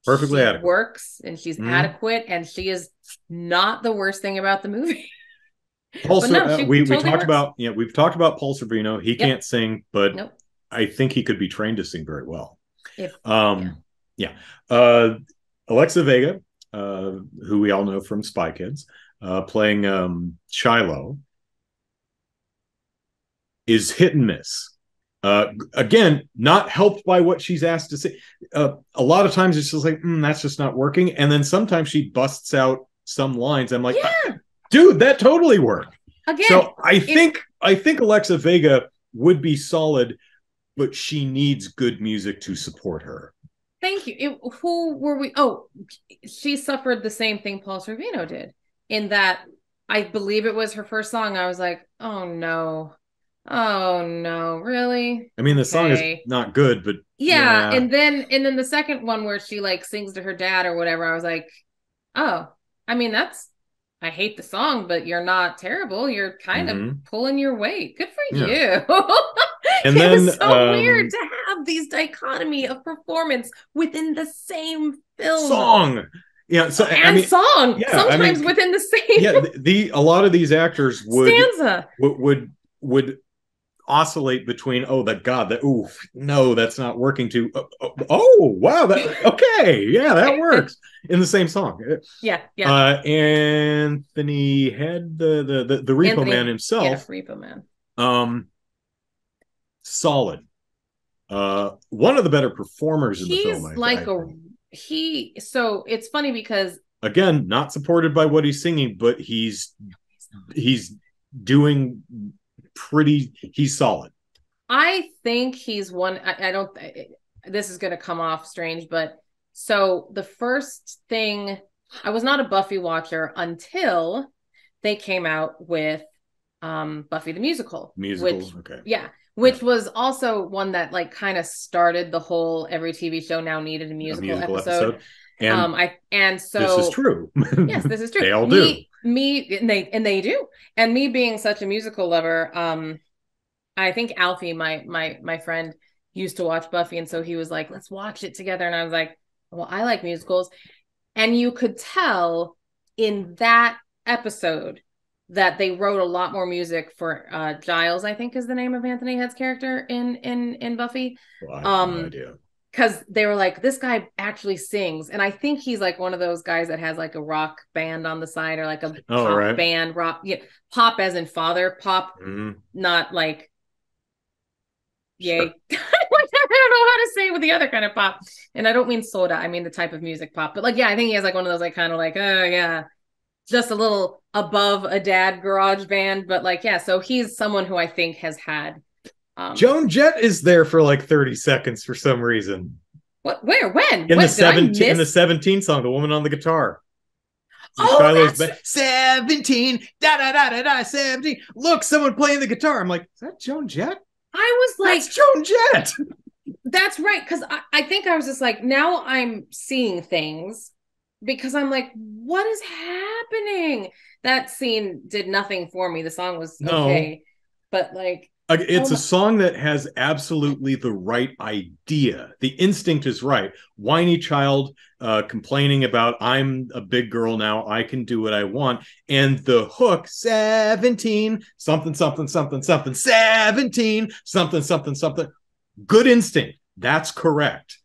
Speaker 1: Perfectly
Speaker 2: she
Speaker 1: adequate.
Speaker 2: works and she's
Speaker 1: Mm-hmm.
Speaker 2: adequate, and she is not the worst thing about the movie.
Speaker 1: Paul,
Speaker 2: But no, she
Speaker 1: we
Speaker 2: totally
Speaker 1: talked
Speaker 2: works.
Speaker 1: about we've talked about Paul Sorvino. He
Speaker 2: Yep.
Speaker 1: can't sing, but
Speaker 2: Nope.
Speaker 1: I think he could be trained to sing very well.
Speaker 2: If yeah.
Speaker 1: Yeah. Uh, Alexa Vega, who we all know from Spy Kids, playing Shiloh, is hit and miss. Again, not helped by what she's asked to say. A lot of times it's just like, that's just not working. And then sometimes she busts out some lines. I'm like,
Speaker 2: Yeah.
Speaker 1: dude, that totally worked.
Speaker 2: Again,
Speaker 1: So I think Alexa Vega would be solid, but she needs good music to support her.
Speaker 2: thank you. Who were we? Oh, she suffered the same thing Paul Sorvino did in that I believe it was her first song. I was like, oh no. Oh no, really?
Speaker 1: I mean, the song is
Speaker 2: Okay.
Speaker 1: not good, but
Speaker 2: Yeah,
Speaker 1: yeah.
Speaker 2: and then the second one where she like sings to her dad or whatever, I was like, oh, I mean that's I hate the song, but you're not terrible. You're kind of
Speaker 1: Mm-hmm.
Speaker 2: pulling your weight. Good for
Speaker 1: Yeah.
Speaker 2: you.
Speaker 1: And
Speaker 2: It
Speaker 1: then
Speaker 2: was so weird to have these dichotomy of performance within the same film
Speaker 1: song. Yeah. So I
Speaker 2: and
Speaker 1: mean,
Speaker 2: song,
Speaker 1: yeah. I
Speaker 2: sometimes
Speaker 1: mean,
Speaker 2: within the
Speaker 1: yeah.
Speaker 2: same
Speaker 1: A lot of these actors
Speaker 2: stanza.
Speaker 1: would oscillate between that god that no that's not working to wow that okay yeah that works in the same song.
Speaker 2: Yeah, yeah.
Speaker 1: Anthony Head, the Repo Man
Speaker 2: Anthony, yeah,
Speaker 1: himself,
Speaker 2: Repo Man.
Speaker 1: um solid, one of the better performers in the film.
Speaker 2: He's like
Speaker 1: I think,
Speaker 2: so it's funny because
Speaker 1: again, not supported by what he's singing, but he's doing he's solid.
Speaker 2: I think he's one. I don't. This is going to come off strange, but so the first thing, I was not a Buffy watcher until they came out with Buffy the Musical. Which,
Speaker 1: okay.
Speaker 2: Yeah, which was also one that like kind of started the whole every TV show now needed a musical episode.
Speaker 1: And
Speaker 2: so
Speaker 1: this is true.
Speaker 2: Yes, this is true.
Speaker 1: They all do.
Speaker 2: They do. And me being such a musical lover, I think Alfie, my friend, used to watch Buffy, and so he was like, "Let's watch it together." And I was like, "Well, I like musicals," and you could tell in that episode that they wrote a lot more music for Giles, I think is the name of Anthony Head's character in Buffy.
Speaker 1: Well, I have no idea.
Speaker 2: Because they were like, this guy actually sings, and I think he's like one of those guys that has like a rock band on the side or like a pop band, rock, pop as in father pop, not like yay. Sure. I don't know how to say it with the other kind of pop, and I don't mean soda, I mean the type of music pop. But like, yeah, I think he has like one of those like kind of like, oh yeah, just a little above a dad garage band, but like, yeah. So he's someone who I think has had.
Speaker 1: Joan Jett is there for like 30 seconds for some reason.
Speaker 2: What? Where? When?
Speaker 1: In the 17 song, the woman on the guitar.
Speaker 2: Oh, that's
Speaker 1: 17, da da da da da 17. Look, someone playing the guitar. I'm like, is that Joan Jett?
Speaker 2: I was like,
Speaker 1: that's Joan Jett.
Speaker 2: That's right, because I think I was just like, now I'm seeing things because I'm like, what is happening? That scene did nothing for me. The song was okay, but like,
Speaker 1: it's a song that has absolutely the right idea. The instinct is right. Whiny child complaining about, I'm a big girl now, I can do what I want. And the hook, 17, something, something, something, something, 17, something, something, something. Good instinct. That's correct.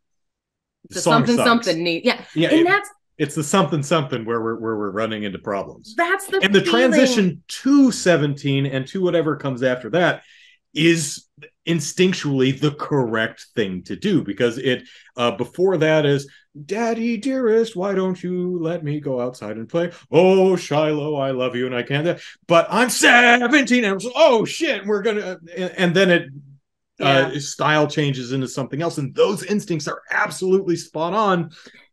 Speaker 2: The something, something neat. Yeah. And
Speaker 1: it's the something, something where we're running into problems.
Speaker 2: That's the
Speaker 1: And the transition to 17 and to whatever comes after that is instinctually the correct thing to do, because it before that is, daddy dearest, why don't you let me go outside and play? Oh, Shiloh, I love you and I can't, but I'm 17 and oh shit, we're gonna, and then it style changes into something else, and those instincts are absolutely spot on,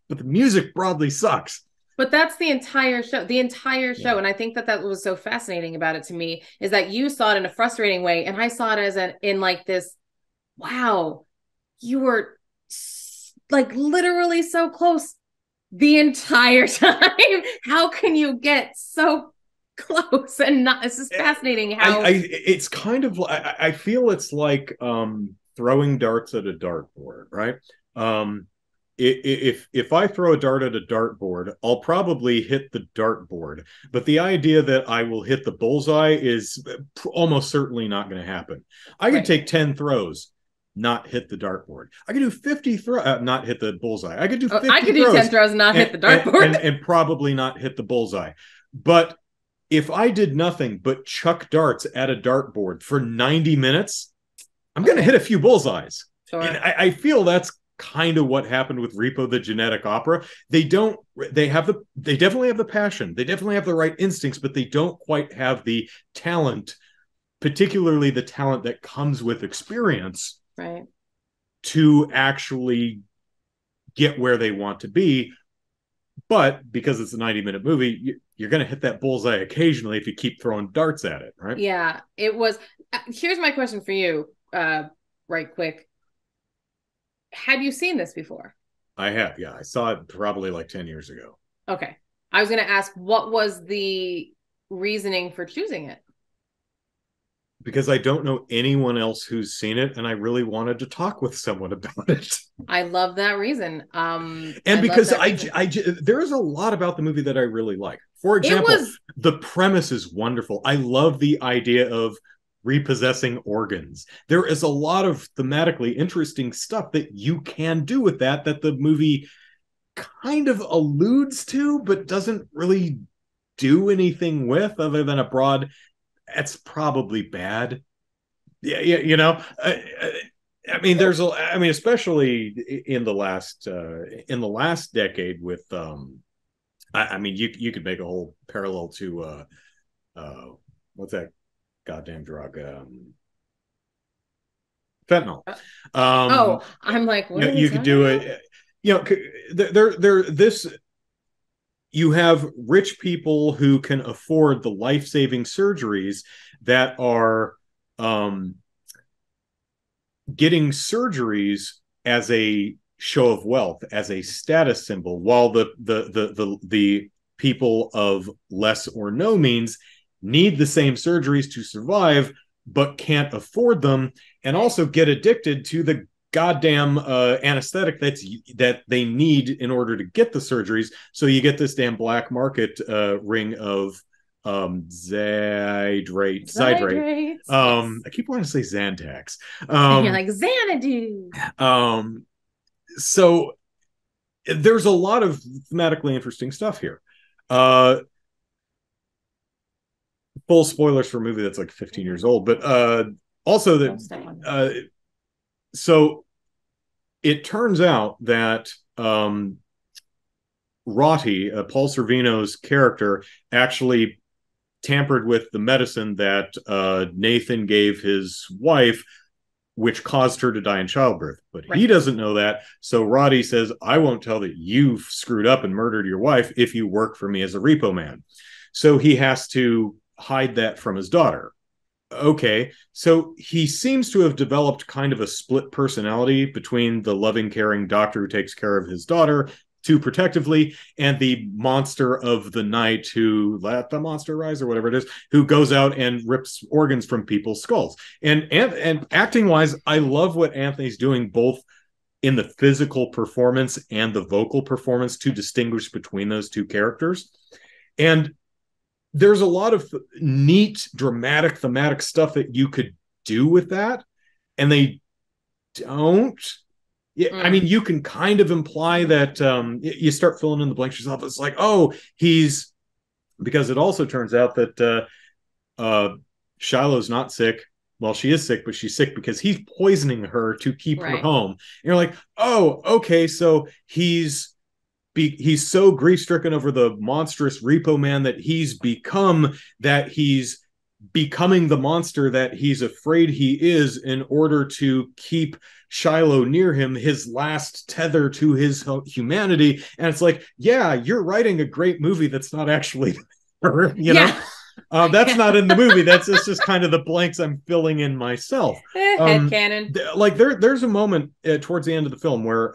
Speaker 1: but the music broadly sucks.
Speaker 2: But that's the entire show. Yeah. And I think that was so fascinating about it to me, is that you saw it in a frustrating way, and I saw it as in like this, wow, you were like literally so close the entire time. How can you get so close and not? This is fascinating. How
Speaker 1: it's kind of, I feel it's like throwing darts at a dartboard, right? If I throw a dart at a dartboard, I'll probably hit the dartboard. But the idea that I will hit the bullseye is almost certainly not going to happen. I could take 10 throws, not hit the dartboard. I could do 50 throws, not hit the bullseye. I could do 50
Speaker 2: I could do 10 throws and not hit the dartboard.
Speaker 1: And probably not hit the bullseye. But if I did nothing but chuck darts at a dartboard for 90 minutes, I'm going to hit a few bullseyes.
Speaker 2: Sure.
Speaker 1: And I feel that's kind of what happened with Repo the Genetic Opera. They definitely have the passion, they definitely have the right instincts, but they don't quite have the talent, particularly the talent that comes with experience,
Speaker 2: right,
Speaker 1: to actually get where they want to be. But because it's a 90-minute movie, you're going to hit that bullseye occasionally if you keep throwing darts at it, right?
Speaker 2: Yeah, it was. Here's my question for you, right quick. Had you seen this before?
Speaker 1: I have, yeah. I saw it probably like 10 years ago.
Speaker 2: Okay. I was going to ask, what was the reasoning for choosing it?
Speaker 1: Because I don't know anyone else who's seen it, and I really wanted to talk with someone about it.
Speaker 2: I love that reason.
Speaker 1: And because there is a lot about the movie that I really like. For example, the premise is wonderful. I love the idea of repossessing organs. There is a lot of thematically interesting stuff that you can do with that the movie kind of alludes to, but doesn't really do anything with, other than a broad, that's probably bad. Yeah, you know. I mean, especially in the last decade with I mean, you could make a whole parallel to what's that goddamn drug, fentanyl.
Speaker 2: I'm like, what
Speaker 1: You know,
Speaker 2: are we
Speaker 1: you could
Speaker 2: talking
Speaker 1: do
Speaker 2: about?
Speaker 1: it. You know, there this you have rich people who can afford the life-saving surgeries that are um, getting surgeries as a show of wealth, as a status symbol, while the people of less or no means need the same surgeries to survive but can't afford them, and also get addicted to the goddamn anesthetic that they need in order to get the surgeries. So you get this damn black market ring of Zydrate.
Speaker 2: Yes.
Speaker 1: I keep wanting to say Zantax.
Speaker 2: And you're
Speaker 1: Um,
Speaker 2: like, Xanadu.
Speaker 1: um, so there's a lot of thematically interesting stuff here. Uh, Full spoilers for a movie that's like 15 years old, but also that so it turns out that Rotti, Paul Sorvino's character, actually tampered with the medicine that Nathan gave his wife, which caused her to die in childbirth. But he doesn't know that. So Roddy says, I won't tell that you've screwed up and murdered your wife if you work for me as a repo man. So he has to hide that from his daughter. Okay, so he seems to have developed kind of a split personality between the loving, caring doctor who takes care of his daughter too protectively, and the monster of the night who let the monster rise or whatever it is, who goes out and rips organs from people's skulls. And acting wise, I love what Anthony's doing both in the physical performance and the vocal performance to distinguish between those two characters. And there's a lot of neat, dramatic, thematic stuff that you could do with that, and they don't. Yeah, I mean, you can kind of imply that you start filling in the blanks yourself. It's like, oh, he's because it also turns out that Shiloh's not sick. Well, she is sick, but she's sick because he's poisoning her to keep her home. And you're like, oh, okay, so he's so grief-stricken over the monstrous repo man that he's becoming the monster that he's afraid he is in order to keep Shiloh near him, his last tether to his humanity. And it's like, yeah, you're writing a great movie that's not actually her, you know? That's not in the movie. That's just kind of the blanks I'm filling in myself.
Speaker 2: Headcanon.
Speaker 1: Like there's a moment towards the end of the film where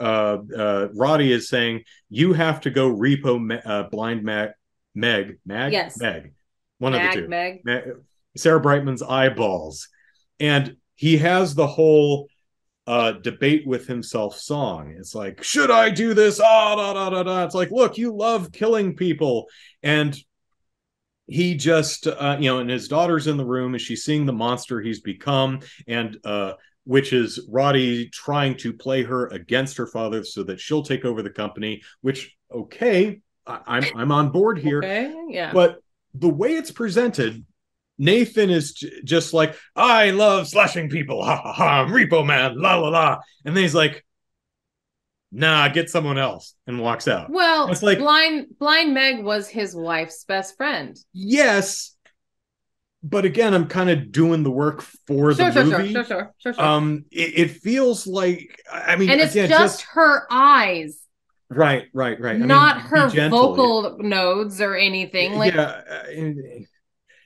Speaker 1: Roddy is saying, "You have to go repo blind Meg,
Speaker 2: yes,
Speaker 1: Meg, one of the two,
Speaker 2: Meg.
Speaker 1: Sarah Brightman's eyeballs," and he has the whole debate with himself song. It's like, should I do this? Ah, da, da, da, da. It's like, look, you love killing people, and he just and his daughter's in the room and she's seeing the monster he's become, and which is Roddy trying to play her against her father so that she'll take over the company, which okay, I'm on board here.
Speaker 2: Okay, yeah.
Speaker 1: But the way it's presented, Nathan is just like, I love slashing people, ha ha ha, I'm Repo Man, la la la, and then he's like, nah, get someone else, and walks out.
Speaker 2: Well,
Speaker 1: it's like
Speaker 2: blind Meg was his wife's best friend.
Speaker 1: Yes, but again, I'm kind of doing the work for the movie.
Speaker 2: Sure.
Speaker 1: It feels like, I mean,
Speaker 2: and it's again, just her eyes.
Speaker 1: Right.
Speaker 2: Not her vocal nodes or anything. Like,
Speaker 1: yeah.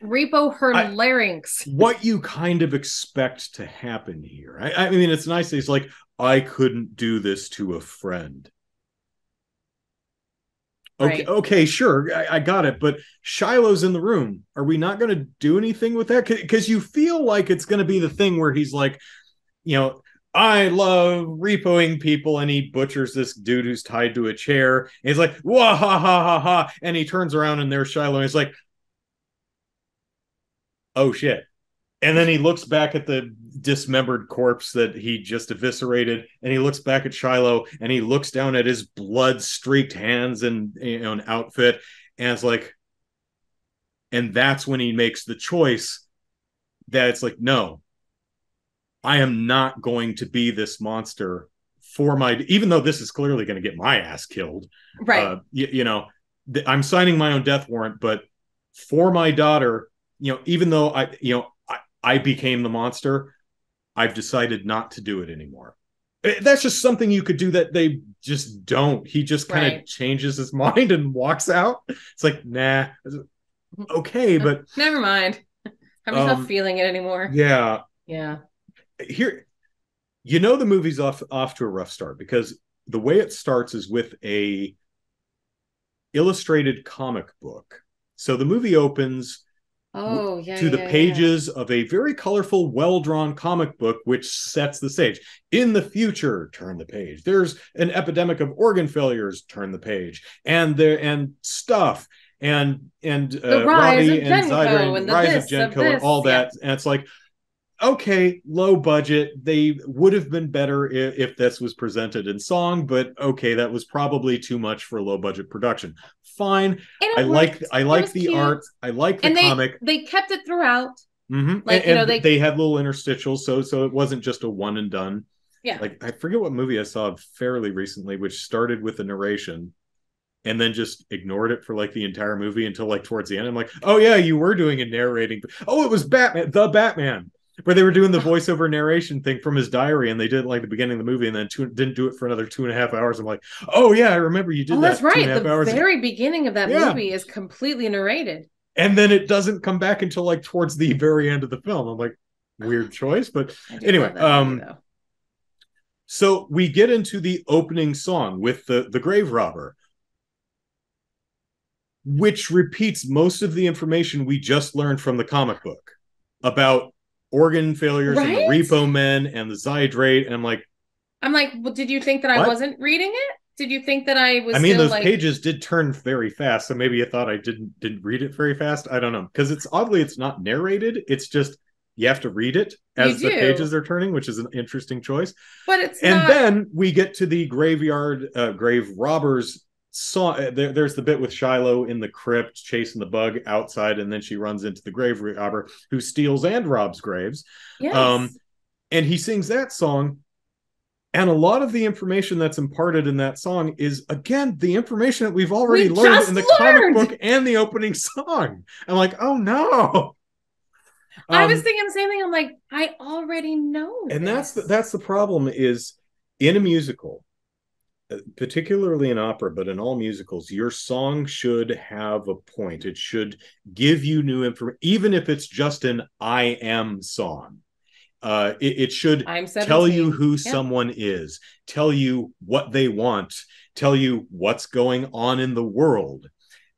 Speaker 2: Repo her larynx.
Speaker 1: What you kind of expect to happen here. I mean, it's nice. He's like, I couldn't do this to a friend. Okay, sure, I got it. But Shiloh's in the room. Are we not going to do anything with that? Because you feel like it's going to be the thing where he's like, I love repoing people, and he butchers this dude who's tied to a chair. And he's like, wah ha ha ha ha, and he turns around and there's Shiloh. And he's like, oh shit. And then he looks back at the dismembered corpse that he just eviscerated, and he looks back at Shiloh, and he looks down at his blood-streaked hands and an outfit, and it's like, and that's when he makes the choice that it's like, no, I am not going to be this monster for even though this is clearly going to get my ass killed.
Speaker 2: Right.
Speaker 1: I'm signing my own death warrant, but for my daughter, even though I became the monster. I've decided not to do it anymore. That's just something you could do that they just don't. He just kind of
Speaker 2: Right.
Speaker 1: changes his mind and walks out. It's like, nah, okay, but
Speaker 2: Never mind. I'm just not
Speaker 1: um,
Speaker 2: feeling it anymore.
Speaker 1: yeah.
Speaker 2: Yeah.
Speaker 1: Here, the movie's off to a rough start because the way it starts is with a illustrated comic book. So the movie opens
Speaker 2: Oh, yeah,
Speaker 1: to the
Speaker 2: yeah, yeah.
Speaker 1: pages of a very colorful, well-drawn comic book, which sets the stage. In the future, turn the page. There's an epidemic of organ failures. Turn the page, and stuff, and
Speaker 2: The rise
Speaker 1: Roddy
Speaker 2: of
Speaker 1: and
Speaker 2: Genko
Speaker 1: Zydrane,
Speaker 2: and the
Speaker 1: rise of
Speaker 2: this of
Speaker 1: Genko, and
Speaker 2: this.
Speaker 1: all
Speaker 2: Yeah.
Speaker 1: that. And it's like, okay, low budget. They would have been better if this was presented in song, but okay, that was probably too much for a low budget production. Fine.
Speaker 2: And it worked.
Speaker 1: I
Speaker 2: It
Speaker 1: like
Speaker 2: was
Speaker 1: the
Speaker 2: cute.
Speaker 1: art. I like the
Speaker 2: And
Speaker 1: comic.
Speaker 2: they kept it throughout.
Speaker 1: Mm-hmm.
Speaker 2: Like,
Speaker 1: And
Speaker 2: they
Speaker 1: they had little interstitials, so it wasn't just a one and done.
Speaker 2: yeah.
Speaker 1: Like I forget what movie I saw fairly recently, which started with a narration and then just ignored it for like the entire movie until like towards the end. I'm like, oh yeah, you were doing a narrating. Oh, it was Batman, the Batman, where they were doing the voiceover narration thing from his diary, and they did like the beginning of the movie, and then didn't do it for another 2.5 hours. I'm like, oh yeah, I remember you did
Speaker 2: Oh, that's
Speaker 1: that two and
Speaker 2: right.
Speaker 1: a half
Speaker 2: The
Speaker 1: hours ago.
Speaker 2: very beginning of that
Speaker 1: Yeah,
Speaker 2: movie is completely narrated.
Speaker 1: and then it doesn't come back until like towards the very end of the film. I'm like,
Speaker 2: Oh,
Speaker 1: weird
Speaker 2: that's right.
Speaker 1: choice, but
Speaker 2: I do
Speaker 1: anyway,
Speaker 2: love that movie though.
Speaker 1: so we get into the opening song with the grave robber, which repeats most of the information we just learned from the comic book about organ failures and the
Speaker 2: Right?
Speaker 1: repo men and the Zydrate. And
Speaker 2: I'm like, well, did you think that I
Speaker 1: what?
Speaker 2: wasn't reading it? Did you think that I
Speaker 1: I
Speaker 2: was
Speaker 1: mean,
Speaker 2: still
Speaker 1: those
Speaker 2: like,
Speaker 1: pages did turn very fast, so maybe you thought I didn't read it very fast. I don't know, because it's not narrated. It's just you have to read it
Speaker 2: you
Speaker 1: as the pages
Speaker 2: do,
Speaker 1: are turning, which is an interesting choice.
Speaker 2: but it's
Speaker 1: And
Speaker 2: not.
Speaker 1: then we get to the grave robbers song. There's the bit with Shiloh in the crypt chasing the bug outside, and then she runs into the grave robber who steals and robs graves. Um,
Speaker 2: Yes.
Speaker 1: and he sings that song. And a lot of the information that's imparted in that song is, again, the information that we've already
Speaker 2: We
Speaker 1: learned
Speaker 2: just
Speaker 1: in the comic book
Speaker 2: learned.
Speaker 1: and the opening song. I'm like, oh no.
Speaker 2: I was
Speaker 1: Um,
Speaker 2: thinking the same thing. I'm like, I already know
Speaker 1: and
Speaker 2: this.
Speaker 1: that's the problem is in a musical, particularly in opera, but in all musicals, your song should have a point. It should give you new information, even if it's just an I am song. It should
Speaker 2: I'm
Speaker 1: tell you
Speaker 2: 17.
Speaker 1: who
Speaker 2: Yep.
Speaker 1: someone is, tell you what they want, tell you what's going on in the world,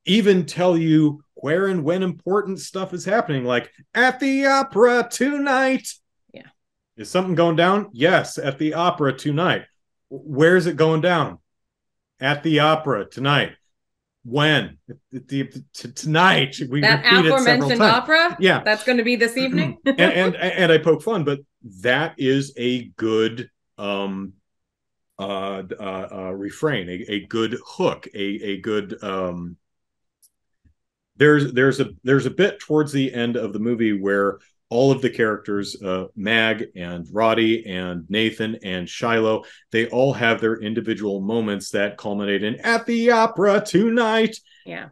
Speaker 1: even tell you where and when important stuff is happening, like at the opera tonight.
Speaker 2: Yeah.
Speaker 1: Is something going down? Yes, at the opera tonight. Where's it going down? At the opera tonight. When? Tonight. We
Speaker 2: That
Speaker 1: repeat it several
Speaker 2: aforementioned
Speaker 1: times.
Speaker 2: opera,
Speaker 1: Yeah.
Speaker 2: that's going to be this evening.
Speaker 1: And I poke fun, but that is a good refrain, a good hook, a good there's a bit towards the end of the movie where all of the characters, Mag and Roddy and Nathan and Shiloh, they all have their individual moments that culminate in at the opera tonight.
Speaker 2: Yeah.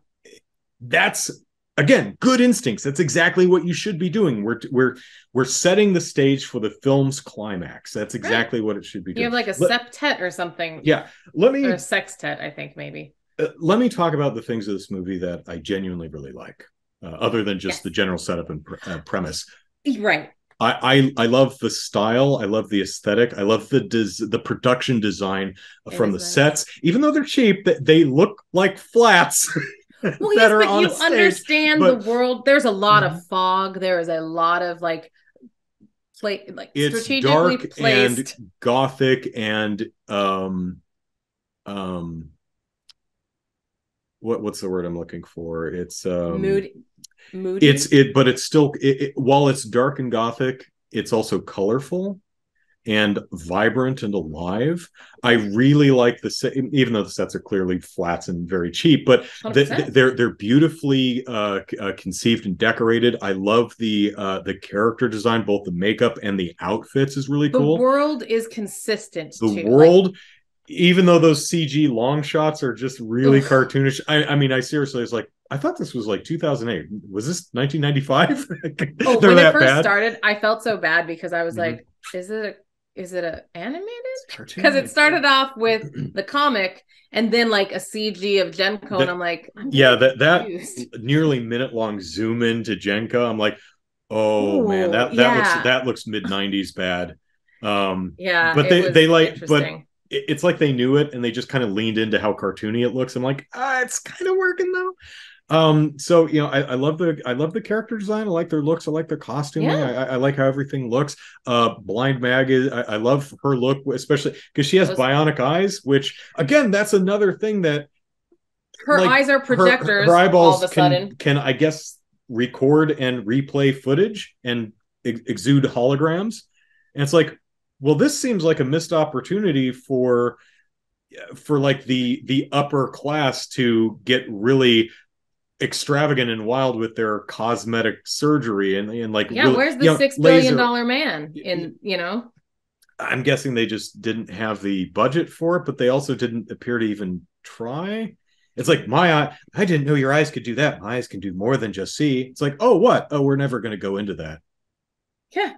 Speaker 1: That's, again, good instincts. That's exactly what you should be doing. We're setting the stage for the film's climax. That's exactly right. What it should be doing.
Speaker 2: You have like a septet or something.
Speaker 1: Yeah. Or
Speaker 2: a sextet, I think, maybe.
Speaker 1: Let me talk about the things of this movie that I genuinely really like, other than just the general setup and premise.
Speaker 2: Right.
Speaker 1: I love the style. I love the aesthetic. I love the production design from the sets. Even though they're cheap, they look like flats.
Speaker 2: Well, yes, but you understand the world. There's a lot of fog. There is a lot of like
Speaker 1: it's
Speaker 2: strategically
Speaker 1: dark
Speaker 2: placed.
Speaker 1: and gothic and what's the word I'm looking for? It's
Speaker 2: moody.
Speaker 1: But it's still while it's dark and gothic, it's also colorful and vibrant and alive. I really like the set, even though the sets are clearly flats and very cheap, but they're beautifully conceived and decorated. I love the character design, both the makeup and the outfits is really cool.
Speaker 2: The world is consistent.
Speaker 1: The world, even though those CG long shots are just really cartoonish. I mean, I seriously was like, I thought this was like 2008. Was this 1995?
Speaker 2: Oh,
Speaker 1: They're
Speaker 2: when it
Speaker 1: that
Speaker 2: first
Speaker 1: bad.
Speaker 2: started, I felt so bad because I was
Speaker 1: Mm-hmm.
Speaker 2: like, is it a animated?
Speaker 1: It's a
Speaker 2: Because
Speaker 1: cartoon.
Speaker 2: it started off with the comic and then like a CG of Genko, and
Speaker 1: That
Speaker 2: I'm like, I'm
Speaker 1: yeah,
Speaker 2: very
Speaker 1: that
Speaker 2: confused.
Speaker 1: nearly minute long zoom into Jenka. I'm like, oh man,
Speaker 2: Ooh,
Speaker 1: that
Speaker 2: yeah.
Speaker 1: looks mid 90s bad.
Speaker 2: Yeah,
Speaker 1: But
Speaker 2: it
Speaker 1: they
Speaker 2: was
Speaker 1: like, but
Speaker 2: interesting.
Speaker 1: it's like they knew it and they just kind of leaned into how cartoony it looks. I'm like, it's kind of working though. So I love the character design. I like their looks. I like their costuming.
Speaker 2: Yeah,
Speaker 1: I like how everything looks. Blind Mag is I love her look, especially because she has
Speaker 2: those
Speaker 1: bionic eyes, which again, that's another thing that
Speaker 2: her
Speaker 1: like
Speaker 2: eyes are
Speaker 1: her
Speaker 2: projectors all of
Speaker 1: eyeballs
Speaker 2: a sudden.
Speaker 1: can I guess record and replay footage and exude holograms. And it's like, well, this seems like a missed opportunity for like the upper class to get really extravagant and wild with their cosmetic surgery and like
Speaker 2: Yeah,
Speaker 1: really,
Speaker 2: where's the $6 billion
Speaker 1: laser.
Speaker 2: man in,
Speaker 1: I'm guessing they just didn't have the budget for it, but they also didn't appear to even try. It's like, my eye, I didn't know your eyes could do that. My eyes can do more than just see. It's like, oh, what? Oh, we're never going to go into that.
Speaker 2: Yeah.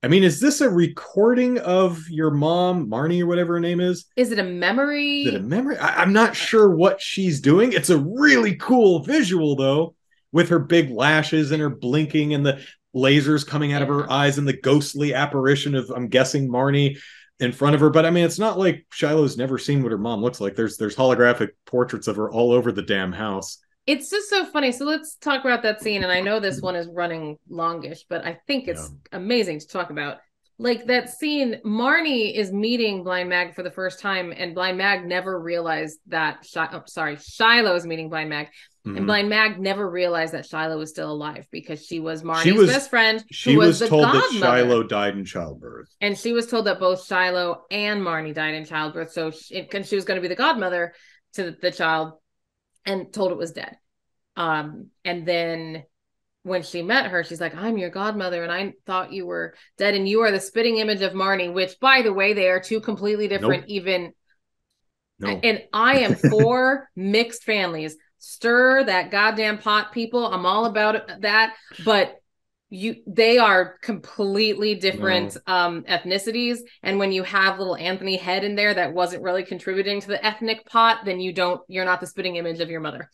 Speaker 1: I mean, is this a recording of your mom, Marnie, or whatever her name is?
Speaker 2: Is it a
Speaker 1: Is it a
Speaker 2: memory?
Speaker 1: memory? I'm not sure what she's doing. It's a really cool visual, though, with her big lashes and her blinking and the lasers coming out of her
Speaker 2: Yeah.
Speaker 1: eyes and the ghostly apparition of, I'm guessing, Marnie in front of her. But I mean, it's not like Shiloh's never seen what her mom looks like. There's holographic portraits of her all over the damn house.
Speaker 2: It's just so funny. So let's talk about that scene. And I know this one is running longish, but I think
Speaker 1: Yeah.
Speaker 2: it's amazing to talk about. Like that scene, Marnie is meeting Blind Mag for the first time, and Blind Mag never realized that. Shiloh is meeting Blind Mag, and
Speaker 1: Mm-hmm.
Speaker 2: Blind Mag never realized that Shiloh was still alive because she was
Speaker 1: She
Speaker 2: Marnie's
Speaker 1: was
Speaker 2: best friend, who
Speaker 1: she
Speaker 2: was
Speaker 1: was
Speaker 2: the
Speaker 1: told that
Speaker 2: godmother.
Speaker 1: Shiloh died in childbirth.
Speaker 2: And she was told that both Shiloh and Marnie died in childbirth. So she was going to be the godmother to the child, and told it was dead. And then when she met her, she's like, I'm your godmother, and I thought you were dead, and you are the spitting image of Marnie, which, by the way, they are two completely different,
Speaker 1: Nope.
Speaker 2: even.
Speaker 1: No.
Speaker 2: And I am for mixed families. Stir that goddamn pot, people. I'm all about that. But they are completely different
Speaker 1: No.
Speaker 2: ethnicities, and when you have little Anthony Head in there that wasn't really contributing to the ethnic pot, then you're not the spitting image of your mother.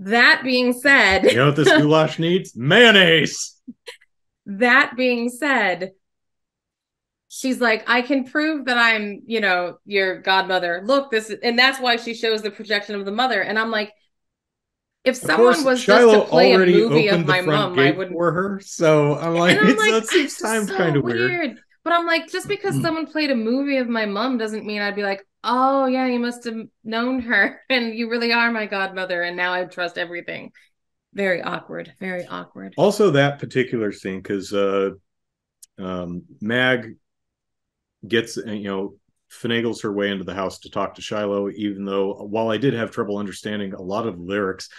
Speaker 2: That being said,
Speaker 1: You know what this goulash needs? Mayonnaise.
Speaker 2: that being said, she's like, I can prove that I'm, your godmother. Look, and that's why she shows the projection of the mother. And I'm like, if
Speaker 1: Of
Speaker 2: someone
Speaker 1: course,
Speaker 2: was just to
Speaker 1: Shiloh
Speaker 2: play a
Speaker 1: already
Speaker 2: movie of
Speaker 1: opened the
Speaker 2: my
Speaker 1: front
Speaker 2: mom, I
Speaker 1: gate
Speaker 2: wouldn't.
Speaker 1: for her, so I'm
Speaker 2: And
Speaker 1: like,
Speaker 2: I'm like,
Speaker 1: it seems
Speaker 2: it's just
Speaker 1: timed kind
Speaker 2: so
Speaker 1: of weird.
Speaker 2: weird. But I'm like, just because someone played a movie of my mom doesn't mean I'd be like, oh yeah, you must have known her, and you really are my godmother, and now I trust everything. Very awkward. Very awkward.
Speaker 1: Also, that particular scene, because Mag gets, finagles her way into the house to talk to Shiloh, even though, while I did have trouble understanding a lot of lyrics,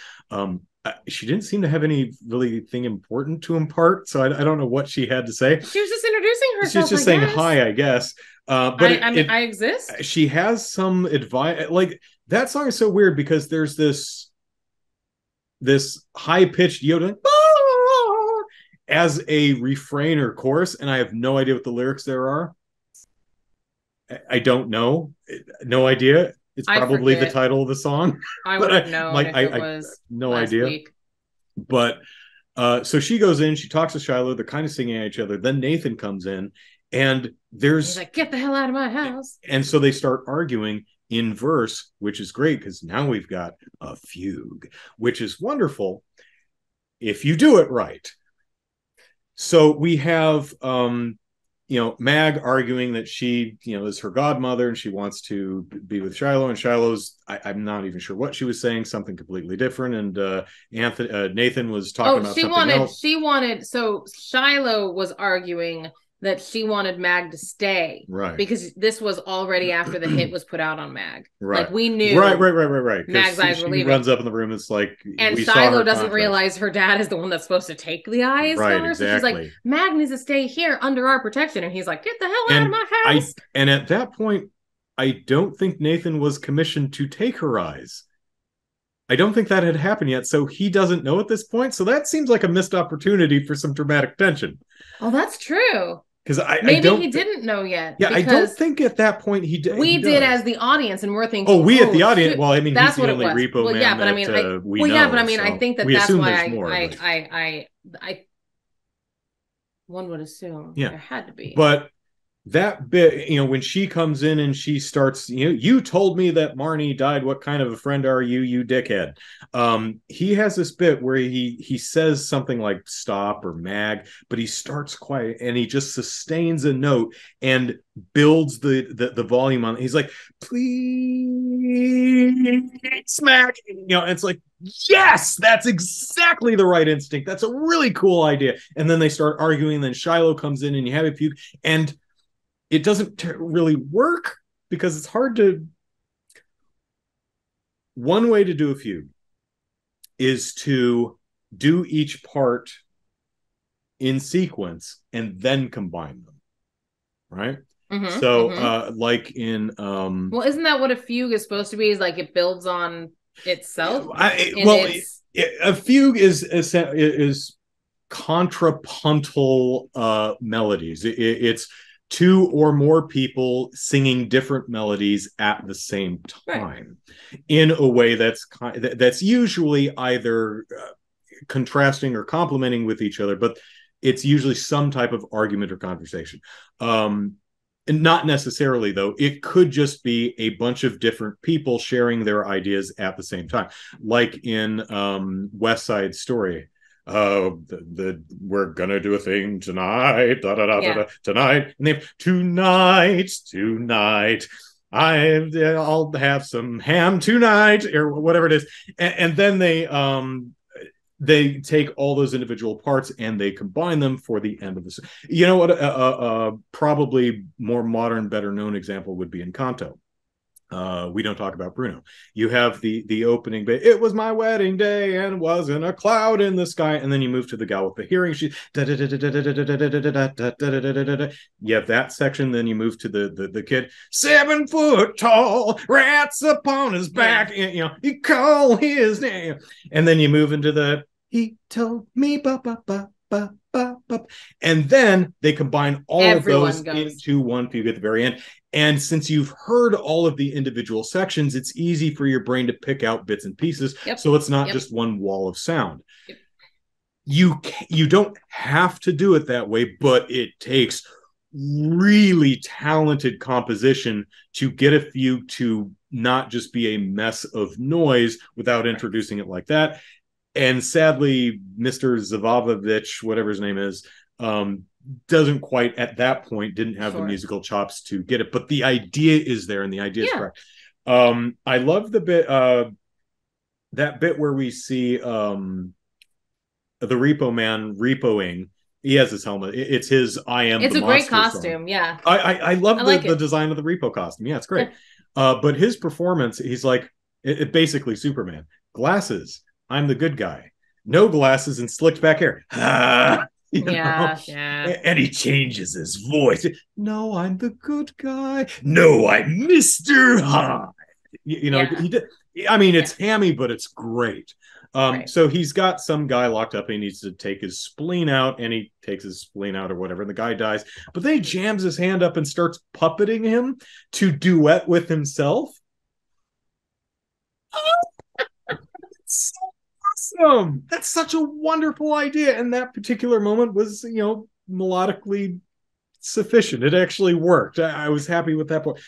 Speaker 1: she didn't seem to have any really thing important to impart. So I don't know what she had to say.
Speaker 2: She was just introducing
Speaker 1: She's
Speaker 2: herself,
Speaker 1: just
Speaker 2: I
Speaker 1: saying
Speaker 2: guess.
Speaker 1: hi, I guess. But
Speaker 2: I mean, I exist.
Speaker 1: she has some advice. Like, that song is so weird because there's this high pitched yodeling as a refrain or chorus, and I have no idea what the lyrics there are. I don't know. No idea. It's
Speaker 2: I
Speaker 1: probably the
Speaker 2: forget.
Speaker 1: title of the song,
Speaker 2: I would
Speaker 1: but
Speaker 2: have known if it
Speaker 1: I
Speaker 2: was
Speaker 1: no
Speaker 2: last
Speaker 1: idea.
Speaker 2: week.
Speaker 1: But so she goes in, she talks to Shiloh, they're kind of singing at each other. Then Nathan comes in, and
Speaker 2: He's
Speaker 1: there's
Speaker 2: like, get the hell out of my house.
Speaker 1: and so they start arguing in verse, which is great because now we've got a fugue, which is wonderful if you do it right. So we have Mag arguing that she, is her godmother and she wants to be with Shiloh, and Shiloh's, I'm not even sure what she was saying, something completely different. And Nathan was talking about something else.
Speaker 2: So Shiloh was arguing that she wanted Mag to stay.
Speaker 1: Right.
Speaker 2: Because this was already after the hit was put out on Mag.
Speaker 1: Right.
Speaker 2: Like, we knew.
Speaker 1: Right.
Speaker 2: Mag's eyes were
Speaker 1: she
Speaker 2: leaving.
Speaker 1: runs up in the room. It's like,
Speaker 2: And
Speaker 1: we saw
Speaker 2: Shiloh
Speaker 1: her
Speaker 2: doesn't
Speaker 1: contract.
Speaker 2: realize her dad is the one that's supposed to take the eyes
Speaker 1: Right,
Speaker 2: from her.
Speaker 1: exactly.
Speaker 2: So she's like, Mag needs to stay here under our protection. And he's like, get the hell out of my house.
Speaker 1: And at that point, I don't think Nathan was commissioned to take her eyes. I don't think that had happened yet, so he doesn't know at this point. So that seems like a missed opportunity for some dramatic tension.
Speaker 2: Oh, that's true.
Speaker 1: Because I
Speaker 2: Maybe
Speaker 1: don't,
Speaker 2: he didn't know yet
Speaker 1: yeah, I don't
Speaker 2: because
Speaker 1: think at that point he
Speaker 2: we did
Speaker 1: does.
Speaker 2: as the audience, and we're
Speaker 1: Oh,
Speaker 2: thinking,
Speaker 1: we at
Speaker 2: "Oh
Speaker 1: the audience.
Speaker 2: shoot,
Speaker 1: Well, I mean, he's
Speaker 2: that's
Speaker 1: the
Speaker 2: what it
Speaker 1: only
Speaker 2: was."
Speaker 1: repo
Speaker 2: Well, yeah,
Speaker 1: man
Speaker 2: but I mean,
Speaker 1: that we
Speaker 2: yeah, but I
Speaker 1: know,
Speaker 2: mean, I
Speaker 1: so
Speaker 2: think that
Speaker 1: we
Speaker 2: that's
Speaker 1: assume
Speaker 2: why
Speaker 1: there's more. But
Speaker 2: I one would assume
Speaker 1: yeah,
Speaker 2: there had to be.
Speaker 1: but that bit, when she comes in and she starts, you told me that Marnie died. What kind of a friend are you, you dickhead? He has this bit where he says something like stop or mag, but he starts quiet and he just sustains a note and builds the volume on. He's like, please smack. It's like, yes, that's exactly the right instinct. That's a really cool idea. And then they start arguing. Then Shiloh comes in and you have a few, and it doesn't really work because it's hard to. One way to do a fugue is to do each part in sequence and then combine them, right?
Speaker 2: Mm-hmm,
Speaker 1: So
Speaker 2: mm-hmm.
Speaker 1: like in
Speaker 2: Well, isn't that what a fugue is supposed to be? Is like it builds on itself in
Speaker 1: well,
Speaker 2: its
Speaker 1: a fugue is contrapuntal melodies. It's two or more people singing different melodies at the same
Speaker 2: right.
Speaker 1: time in a way that's usually either contrasting or complementing with each other, but it's usually some type of argument or conversation. And not necessarily, though. It could just be a bunch of different people sharing their ideas at the same time, like in West Side Story. We're gonna do a thing tonight, da da da da,
Speaker 2: Yeah.
Speaker 1: da tonight, and they have tonight. I'll have some ham tonight, or whatever it is, and then they take all those individual parts and they combine them for the end of this. You know what? Probably more modern, better known example would be Encanto. We don't talk about Bruno. You have the opening bit. It was my wedding day and wasn't a cloud in the sky. And then you move to the gal with the hearing. She you have that section. Then you move to the kid, 7 foot tall, rats upon his back.
Speaker 2: Yeah.
Speaker 1: And, you call his name, and then you move into the he told me ba ba ba ba ba ba, and then they combine all of those
Speaker 2: Everyone goes.
Speaker 1: into one fugue at the very end. And since you've heard all of the individual sections, it's easy for your brain to pick out bits and pieces.
Speaker 2: Yep.
Speaker 1: So it's not
Speaker 2: Yep.
Speaker 1: just one wall of sound.
Speaker 2: Yep.
Speaker 1: You don't have to do it that way, but it takes really talented composition to get a fugue to not just be a mess of noise without introducing it like that. And sadly, Mr. Zavavovich, whatever his name is, doesn't quite at that point didn't have the musical chops to get it, but the idea is there and the idea is correct. I love the bit that bit where we see the Repo Man repoing. He has his helmet. It's his I am
Speaker 2: it's
Speaker 1: the
Speaker 2: a great
Speaker 1: monster
Speaker 2: costume
Speaker 1: song.
Speaker 2: Yeah,
Speaker 1: I love
Speaker 2: I like
Speaker 1: the design of the Repo costume. Yeah, it's great.
Speaker 2: Yeah.
Speaker 1: But his performance, he's like it basically Superman. Glasses, I'm the good guy. No glasses and slicked back hair.
Speaker 2: Yeah.
Speaker 1: And he changes his voice. No, I'm the good guy. No, I'm Mr. Hyde. He did. I mean, it's hammy, but it's great.
Speaker 2: Right.
Speaker 1: So he's got some guy locked up. And he needs to take his spleen out, and he takes his spleen out or whatever. And the guy dies, but then he jams his hand up and starts puppeting him to duet with himself. So awesome. That's such a wonderful idea. And that particular moment was, melodically sufficient. It actually worked. I was happy with that point.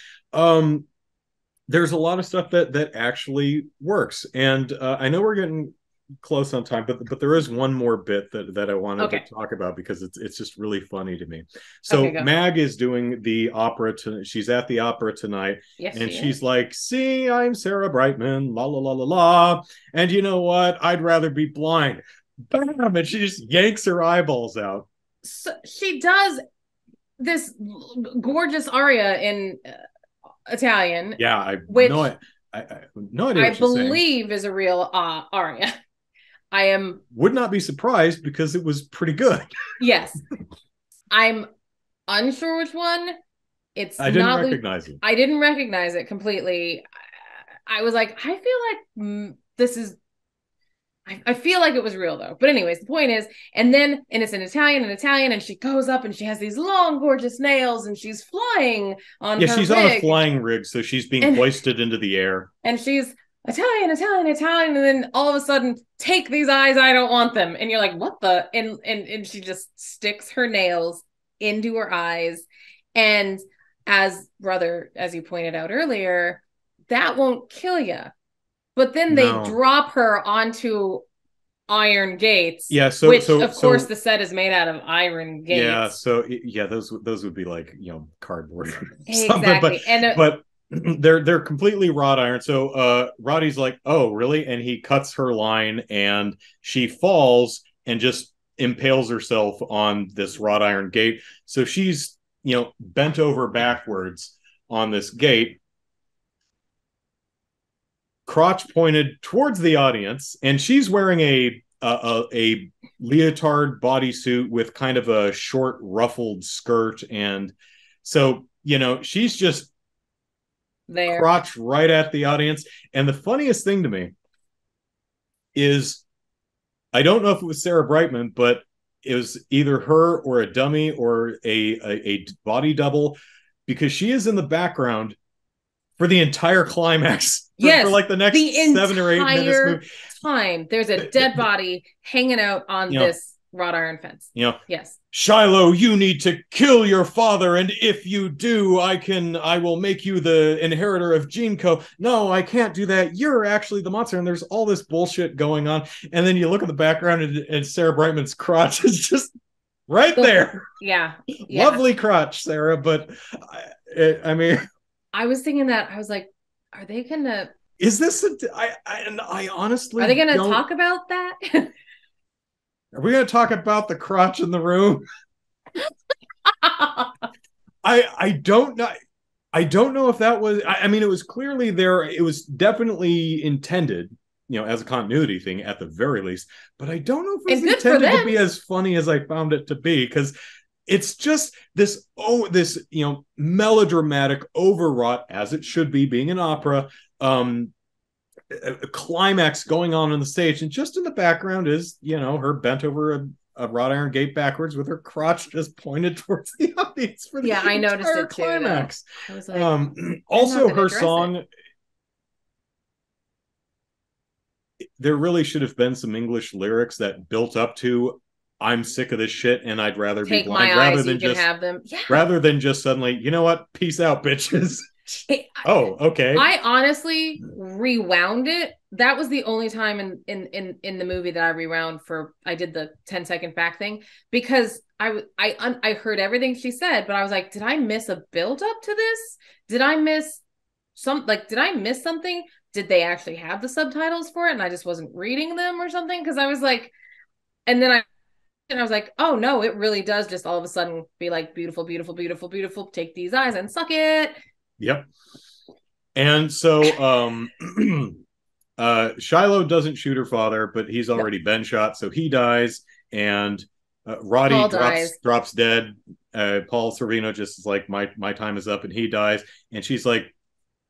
Speaker 1: There's a lot of stuff that actually works. And I know we're getting close on time, but there is one more bit that I wanted to talk about because it's just really funny to me. So Mag is doing the opera. She's at the opera tonight.
Speaker 2: Yes,
Speaker 1: and she's like, see, I'm Sarah Brightman, la la la la la. And you know what? I'd rather be blind. Bam! And she just yanks her eyeballs out.
Speaker 2: So she does this gorgeous aria in Italian.
Speaker 1: Yeah, I
Speaker 2: believe is a real aria. I
Speaker 1: would not be surprised because it was pretty good.
Speaker 2: Yes. I'm unsure which one.
Speaker 1: I didn't recognize it.
Speaker 2: I didn't recognize it completely. I was like, I feel like this is I feel like it was real though. But anyways, the point is, and it's in Italian, and she goes up and she has these long, gorgeous nails, and she's flying on
Speaker 1: Yeah,
Speaker 2: her
Speaker 1: she's on a
Speaker 2: rig,
Speaker 1: flying rig, so she's being
Speaker 2: and
Speaker 1: hoisted into the air.
Speaker 2: and she's Italian, Italian, Italian, and then all of a sudden, take these eyes, I don't want them. And you're like, what the? And she just sticks her nails into her eyes. And as you pointed out earlier, that won't kill you. But then they
Speaker 1: No.
Speaker 2: drop her onto iron gates,
Speaker 1: Yeah,
Speaker 2: which of course the set is made out of iron
Speaker 1: yeah,
Speaker 2: gates.
Speaker 1: so yeah, those would be like, cardboard or something,
Speaker 2: Exactly.
Speaker 1: but they're completely wrought iron. So Roddy's like, "Oh, really?" And he cuts her line and she falls and just impales herself on this wrought iron gate. So she's, bent over backwards on this gate, crotch pointed towards the audience, and she's wearing a leotard bodysuit with kind of a short ruffled skirt, and so she's just
Speaker 2: there.
Speaker 1: crotch right at the audience. And the funniest thing to me is, I don't know if it was Sarah Brightman, but it was either her or a dummy or a body double, because she is in the background for the entire climax for like the next 7 or 8 minutes movie.
Speaker 2: Time there's a dead body hanging out on this wrought iron fence. Yes.
Speaker 1: Shiloh, you need to kill your father, and if you do, I will make you the inheritor of GeneCo. No, I can't do that. You're actually the monster, and there's all this bullshit going on. And then you look at the background, and Sarah Brightman's crotch is just right there.
Speaker 2: Yeah.
Speaker 1: Lovely crotch, Sarah, but I mean,
Speaker 2: I was thinking that, I was like, are they gonna?
Speaker 1: Is this? I honestly,
Speaker 2: are they gonna talk about that?
Speaker 1: Are we gonna talk about the crotch in the room? I don't know. I don't know if that was. I mean, it was clearly there. It was definitely intended, as a continuity thing at the very least. But I don't know if it was intended to be as funny as I found it to be, because it's just this melodramatic, overwrought, as it should be, being an opera, a climax going on the stage, and just in the background is her bent over a wrought iron gate backwards with her crotch just pointed towards the audience for the
Speaker 2: I noticed it
Speaker 1: climax.
Speaker 2: Too, I was like,
Speaker 1: also, her song. There really should have been some English lyrics that built up to, "I'm sick of this shit and I'd rather be blind," rather than just suddenly, you know what, peace out, bitches. Okay.
Speaker 2: I honestly rewound it. That was the only time in the movie that I rewound I did the 10-second back thing, because I heard everything she said, but I was like, did I miss a build up to this? Did I miss something? Did they actually have the subtitles for it and I just wasn't reading them or something? Because I was like, and then I was like, oh no, it really does just all of a sudden be like, beautiful, beautiful, beautiful, beautiful. Take these eyes and suck it.
Speaker 1: Yep. And so Shiloh doesn't shoot her father, but he's already been shot, so he dies, and Roddy drops dead. Paul Sorvino just is like, my time is up, and he dies, and she's like,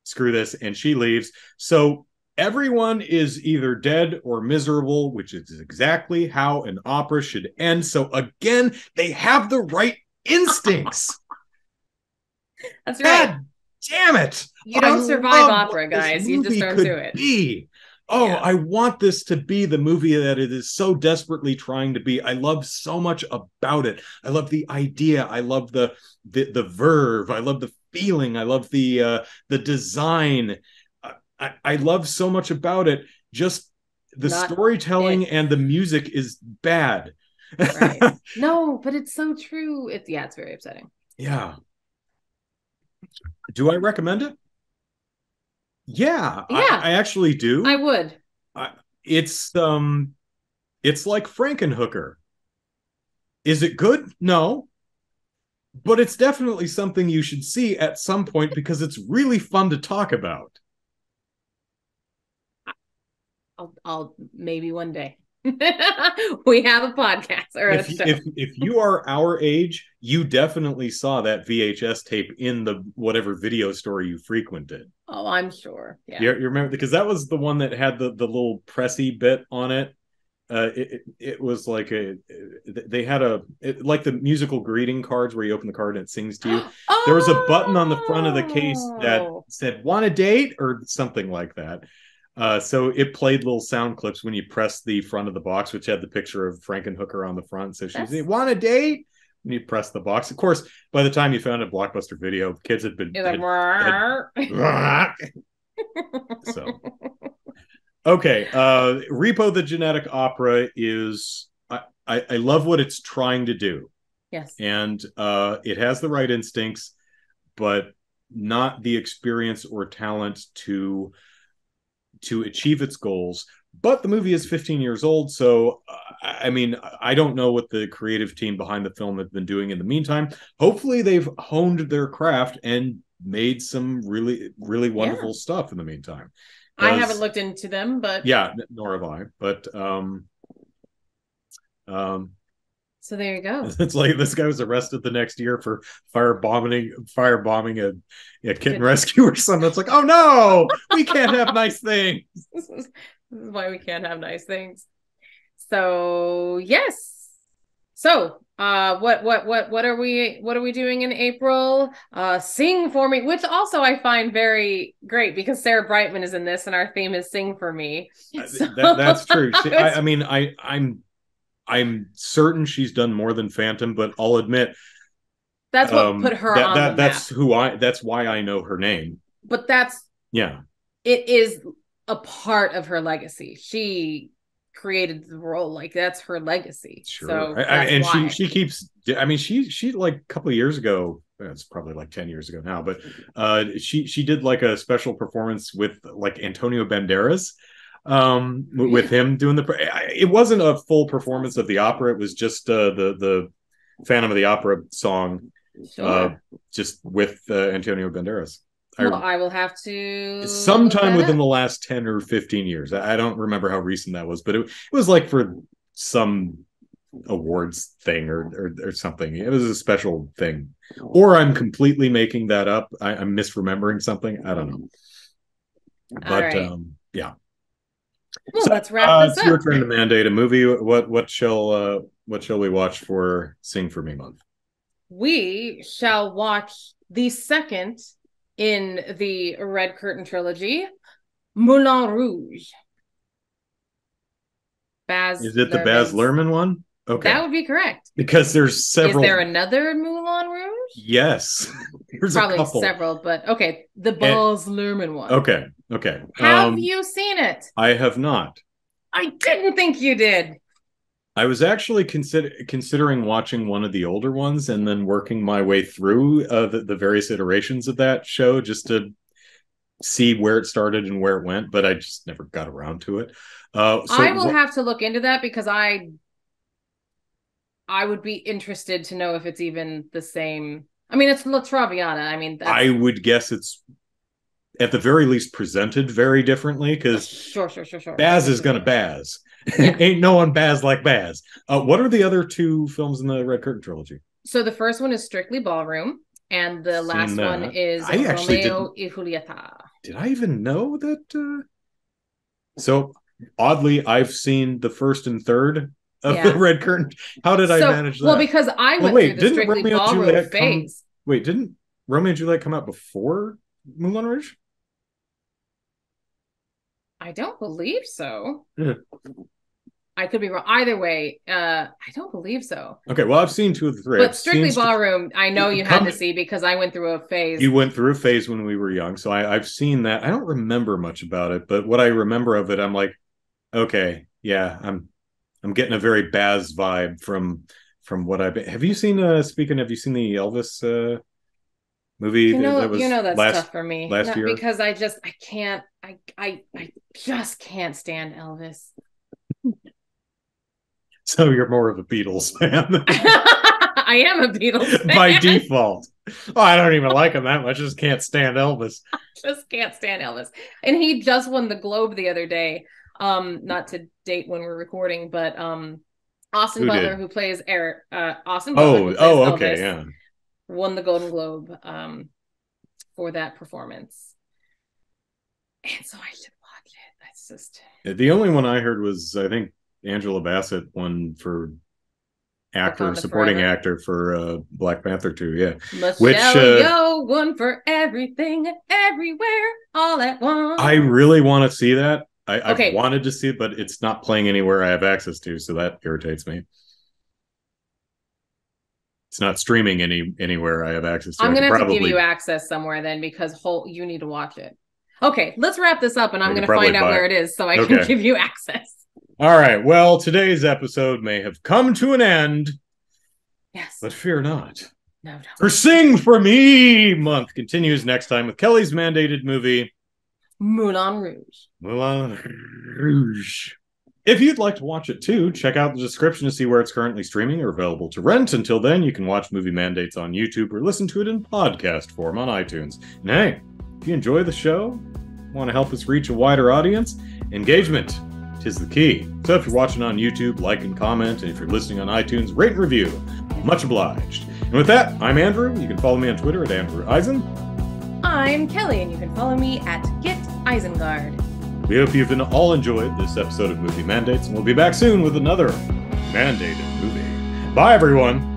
Speaker 1: screw this, and she leaves. So everyone is either dead or miserable, which is exactly how an opera should end. So again, they have the right instincts.
Speaker 2: That's right.
Speaker 1: God damn it.
Speaker 2: You don't survive opera, guys. You just don't do it.
Speaker 1: I want this to be the movie that it is so desperately trying to be. I love so much about it. I love the idea. I love the verve. I love the feeling. I love the design. I love so much about it. Just the storytelling and the music is bad.
Speaker 2: Right. No, but it's so true. It's very upsetting.
Speaker 1: Yeah. Do I recommend it? Yeah. I actually do.
Speaker 2: I would.
Speaker 1: It's like Frankenhooker. Is it good? No. But it's definitely something you should see at some point, because it's really fun to talk about.
Speaker 2: I'll maybe one day. We have a podcast or a show.
Speaker 1: If you are our age, you definitely saw that VHS tape in the whatever video store you frequented.
Speaker 2: Oh, I'm sure. Yeah.
Speaker 1: You remember, because that was the one that had the little pressy bit on it. It was like they had like the musical greeting cards where you open the card and it sings to you.
Speaker 2: Oh!
Speaker 1: There was a button on the front of the case that said "Want a date?" or something like that. So it played little sound clips when you pressed the front of the box, which had the picture of Frankenhooker on the front. So she'd say, "Want a date?" And you press the box. Of course, by the time you found a Blockbuster Video, kids had been so. Okay, Repo the Genetic Opera is I love what it's trying to do.
Speaker 2: Yes.
Speaker 1: And it has the right instincts, but not the experience or talent to achieve its goals. But the movie is 15 years old, so I mean, I don't know what the creative team behind the film have been doing in the meantime. Hopefully they've honed their craft and made some really, really wonderful stuff in the meantime.
Speaker 2: I haven't looked into them, but
Speaker 1: yeah, nor have I. But
Speaker 2: so there you go.
Speaker 1: It's like this guy was arrested the next year for firebombing a kitten rescue or something. It's like, oh no, we can't have nice things.
Speaker 2: This is why we can't have nice things. So yes. So what are we doing in April? Sing for Me, which also I find very great because Sarah Brightman is in this and our theme is Sing for Me. So...
Speaker 1: that's true. See, I mean, I'm certain she's done more than Phantom, but I'll admit
Speaker 2: that's what put her on the map.
Speaker 1: That's why I know her name.
Speaker 2: But it is a part of her legacy. She created the role, like that's her legacy.
Speaker 1: Sure.
Speaker 2: So
Speaker 1: and she keeps, I mean, she like a couple of years ago, it's probably like 10 years ago now, but she did like a special performance with like Antonio Banderas, with him doing it wasn't a full performance of the opera, it was just the Phantom of the Opera song, just with Antonio Banderas.
Speaker 2: I will have to
Speaker 1: sometime within the last 10 or 15 years. I don't remember how recent that was, but it was like for some awards thing or something. It was a special thing, or I'm completely making that up. I'm misremembering something. I don't know. But yeah.
Speaker 2: Well, so let's wrap this up.
Speaker 1: It's your turn to mandate a movie. What shall we watch for Sing for Me month?
Speaker 2: We shall watch the second in the Red Curtain trilogy, Moulin Rouge.
Speaker 1: Is it the Baz Luhrmann one? Okay,
Speaker 2: that would be correct.
Speaker 1: Because there's several.
Speaker 2: Is there another Moulin Rouge?
Speaker 1: Yes,
Speaker 2: there's probably several, but okay, the Baz Luhrmann one.
Speaker 1: Okay.
Speaker 2: Have you seen it?
Speaker 1: I have not.
Speaker 2: I didn't think you did.
Speaker 1: I was actually considering watching one of the older ones and then working my way through the various iterations of that show just to see where it started and where it went, but I just never got around to it.
Speaker 2: I will have to look into that because I would be interested to know if it's even the same. I mean, it's La Traviata. I mean,
Speaker 1: I would guess it's at the very least presented very differently because
Speaker 2: sure.
Speaker 1: Baz is gonna Baz. Yeah. Ain't no one Baz like Baz. What are the other two films in the Red Curtain trilogy?
Speaker 2: So the first one is Strictly Ballroom, and the last one is Romeo y Julieta.
Speaker 1: Did I even know that? So oddly, I've seen the first and third of the Red Curtain. How did I manage that?
Speaker 2: Well, because I went through the Strictly Ballroom phase.
Speaker 1: Didn't Romeo and Juliet come out before Moulin Rouge?
Speaker 2: I don't believe so. I could be wrong. Either way, I don't believe so.
Speaker 1: Okay, well, I've seen two of the three.
Speaker 2: But Strictly Ballroom, I know you had to see because I went through a phase.
Speaker 1: You went through a phase when we were young, so I've seen that. I don't remember much about it, but what I remember of it, I'm like, okay, yeah, I'm getting a very Baz vibe from what I've been. Have you seen? Have you seen the Elvis movie?
Speaker 2: That was that's tough for me
Speaker 1: last year
Speaker 2: because I just can't stand Elvis.
Speaker 1: So you're more of a Beatles fan.
Speaker 2: I am a Beatles fan.
Speaker 1: By default. Oh, I don't even like him that much. I just can't stand Elvis.
Speaker 2: And he just won the Globe the other day Not to date when we're recording, but Austin
Speaker 1: Who
Speaker 2: Butler,
Speaker 1: did?
Speaker 2: who plays Eric, Austin Butler, who plays Elvis,
Speaker 1: Okay, yeah.
Speaker 2: won the Golden Globe for that performance. And so I should watch it. That's just
Speaker 1: The only one I heard was, I think, Angela Bassett won for supporting
Speaker 2: Forever.
Speaker 1: actor for Black Panther 2, yeah.
Speaker 2: Michelle Yeoh won for Everything Everywhere All at Once.
Speaker 1: I really want to see that.
Speaker 2: Okay.
Speaker 1: I've wanted to see it, but it's not playing anywhere I have access to, so that irritates me. It's not streaming anywhere I have access to.
Speaker 2: I'm gonna have to give you access somewhere then, because you need to watch it. Okay, let's wrap this up, and I'm gonna find out where it is so I can give you access.
Speaker 1: All right. Well, today's episode may have come to an end.
Speaker 2: Yes.
Speaker 1: But fear not.
Speaker 2: No.
Speaker 1: For Sing For Me month continues next time with Kelly's mandated movie,
Speaker 2: Moulin Rouge.
Speaker 1: Moulin Rouge. If you'd like to watch it too, check out the description to see where it's currently streaming or available to rent. Until then, you can watch Movie Mandates on YouTube or listen to it in podcast form on iTunes. And hey, if you enjoy the show, want to help us reach a wider audience, engagement is the key. So if you're watching on YouTube, like and comment, and if you're listening on iTunes, rate and review. Much obliged. And with that, I'm Andrew. You can follow me on Twitter at Andrew Eisen.
Speaker 2: I'm Kelly, and you can follow me at Get Isengard.
Speaker 1: We hope you've all enjoyed this episode of Movie Mandates, and we'll be back soon with another mandated movie. Bye, everyone.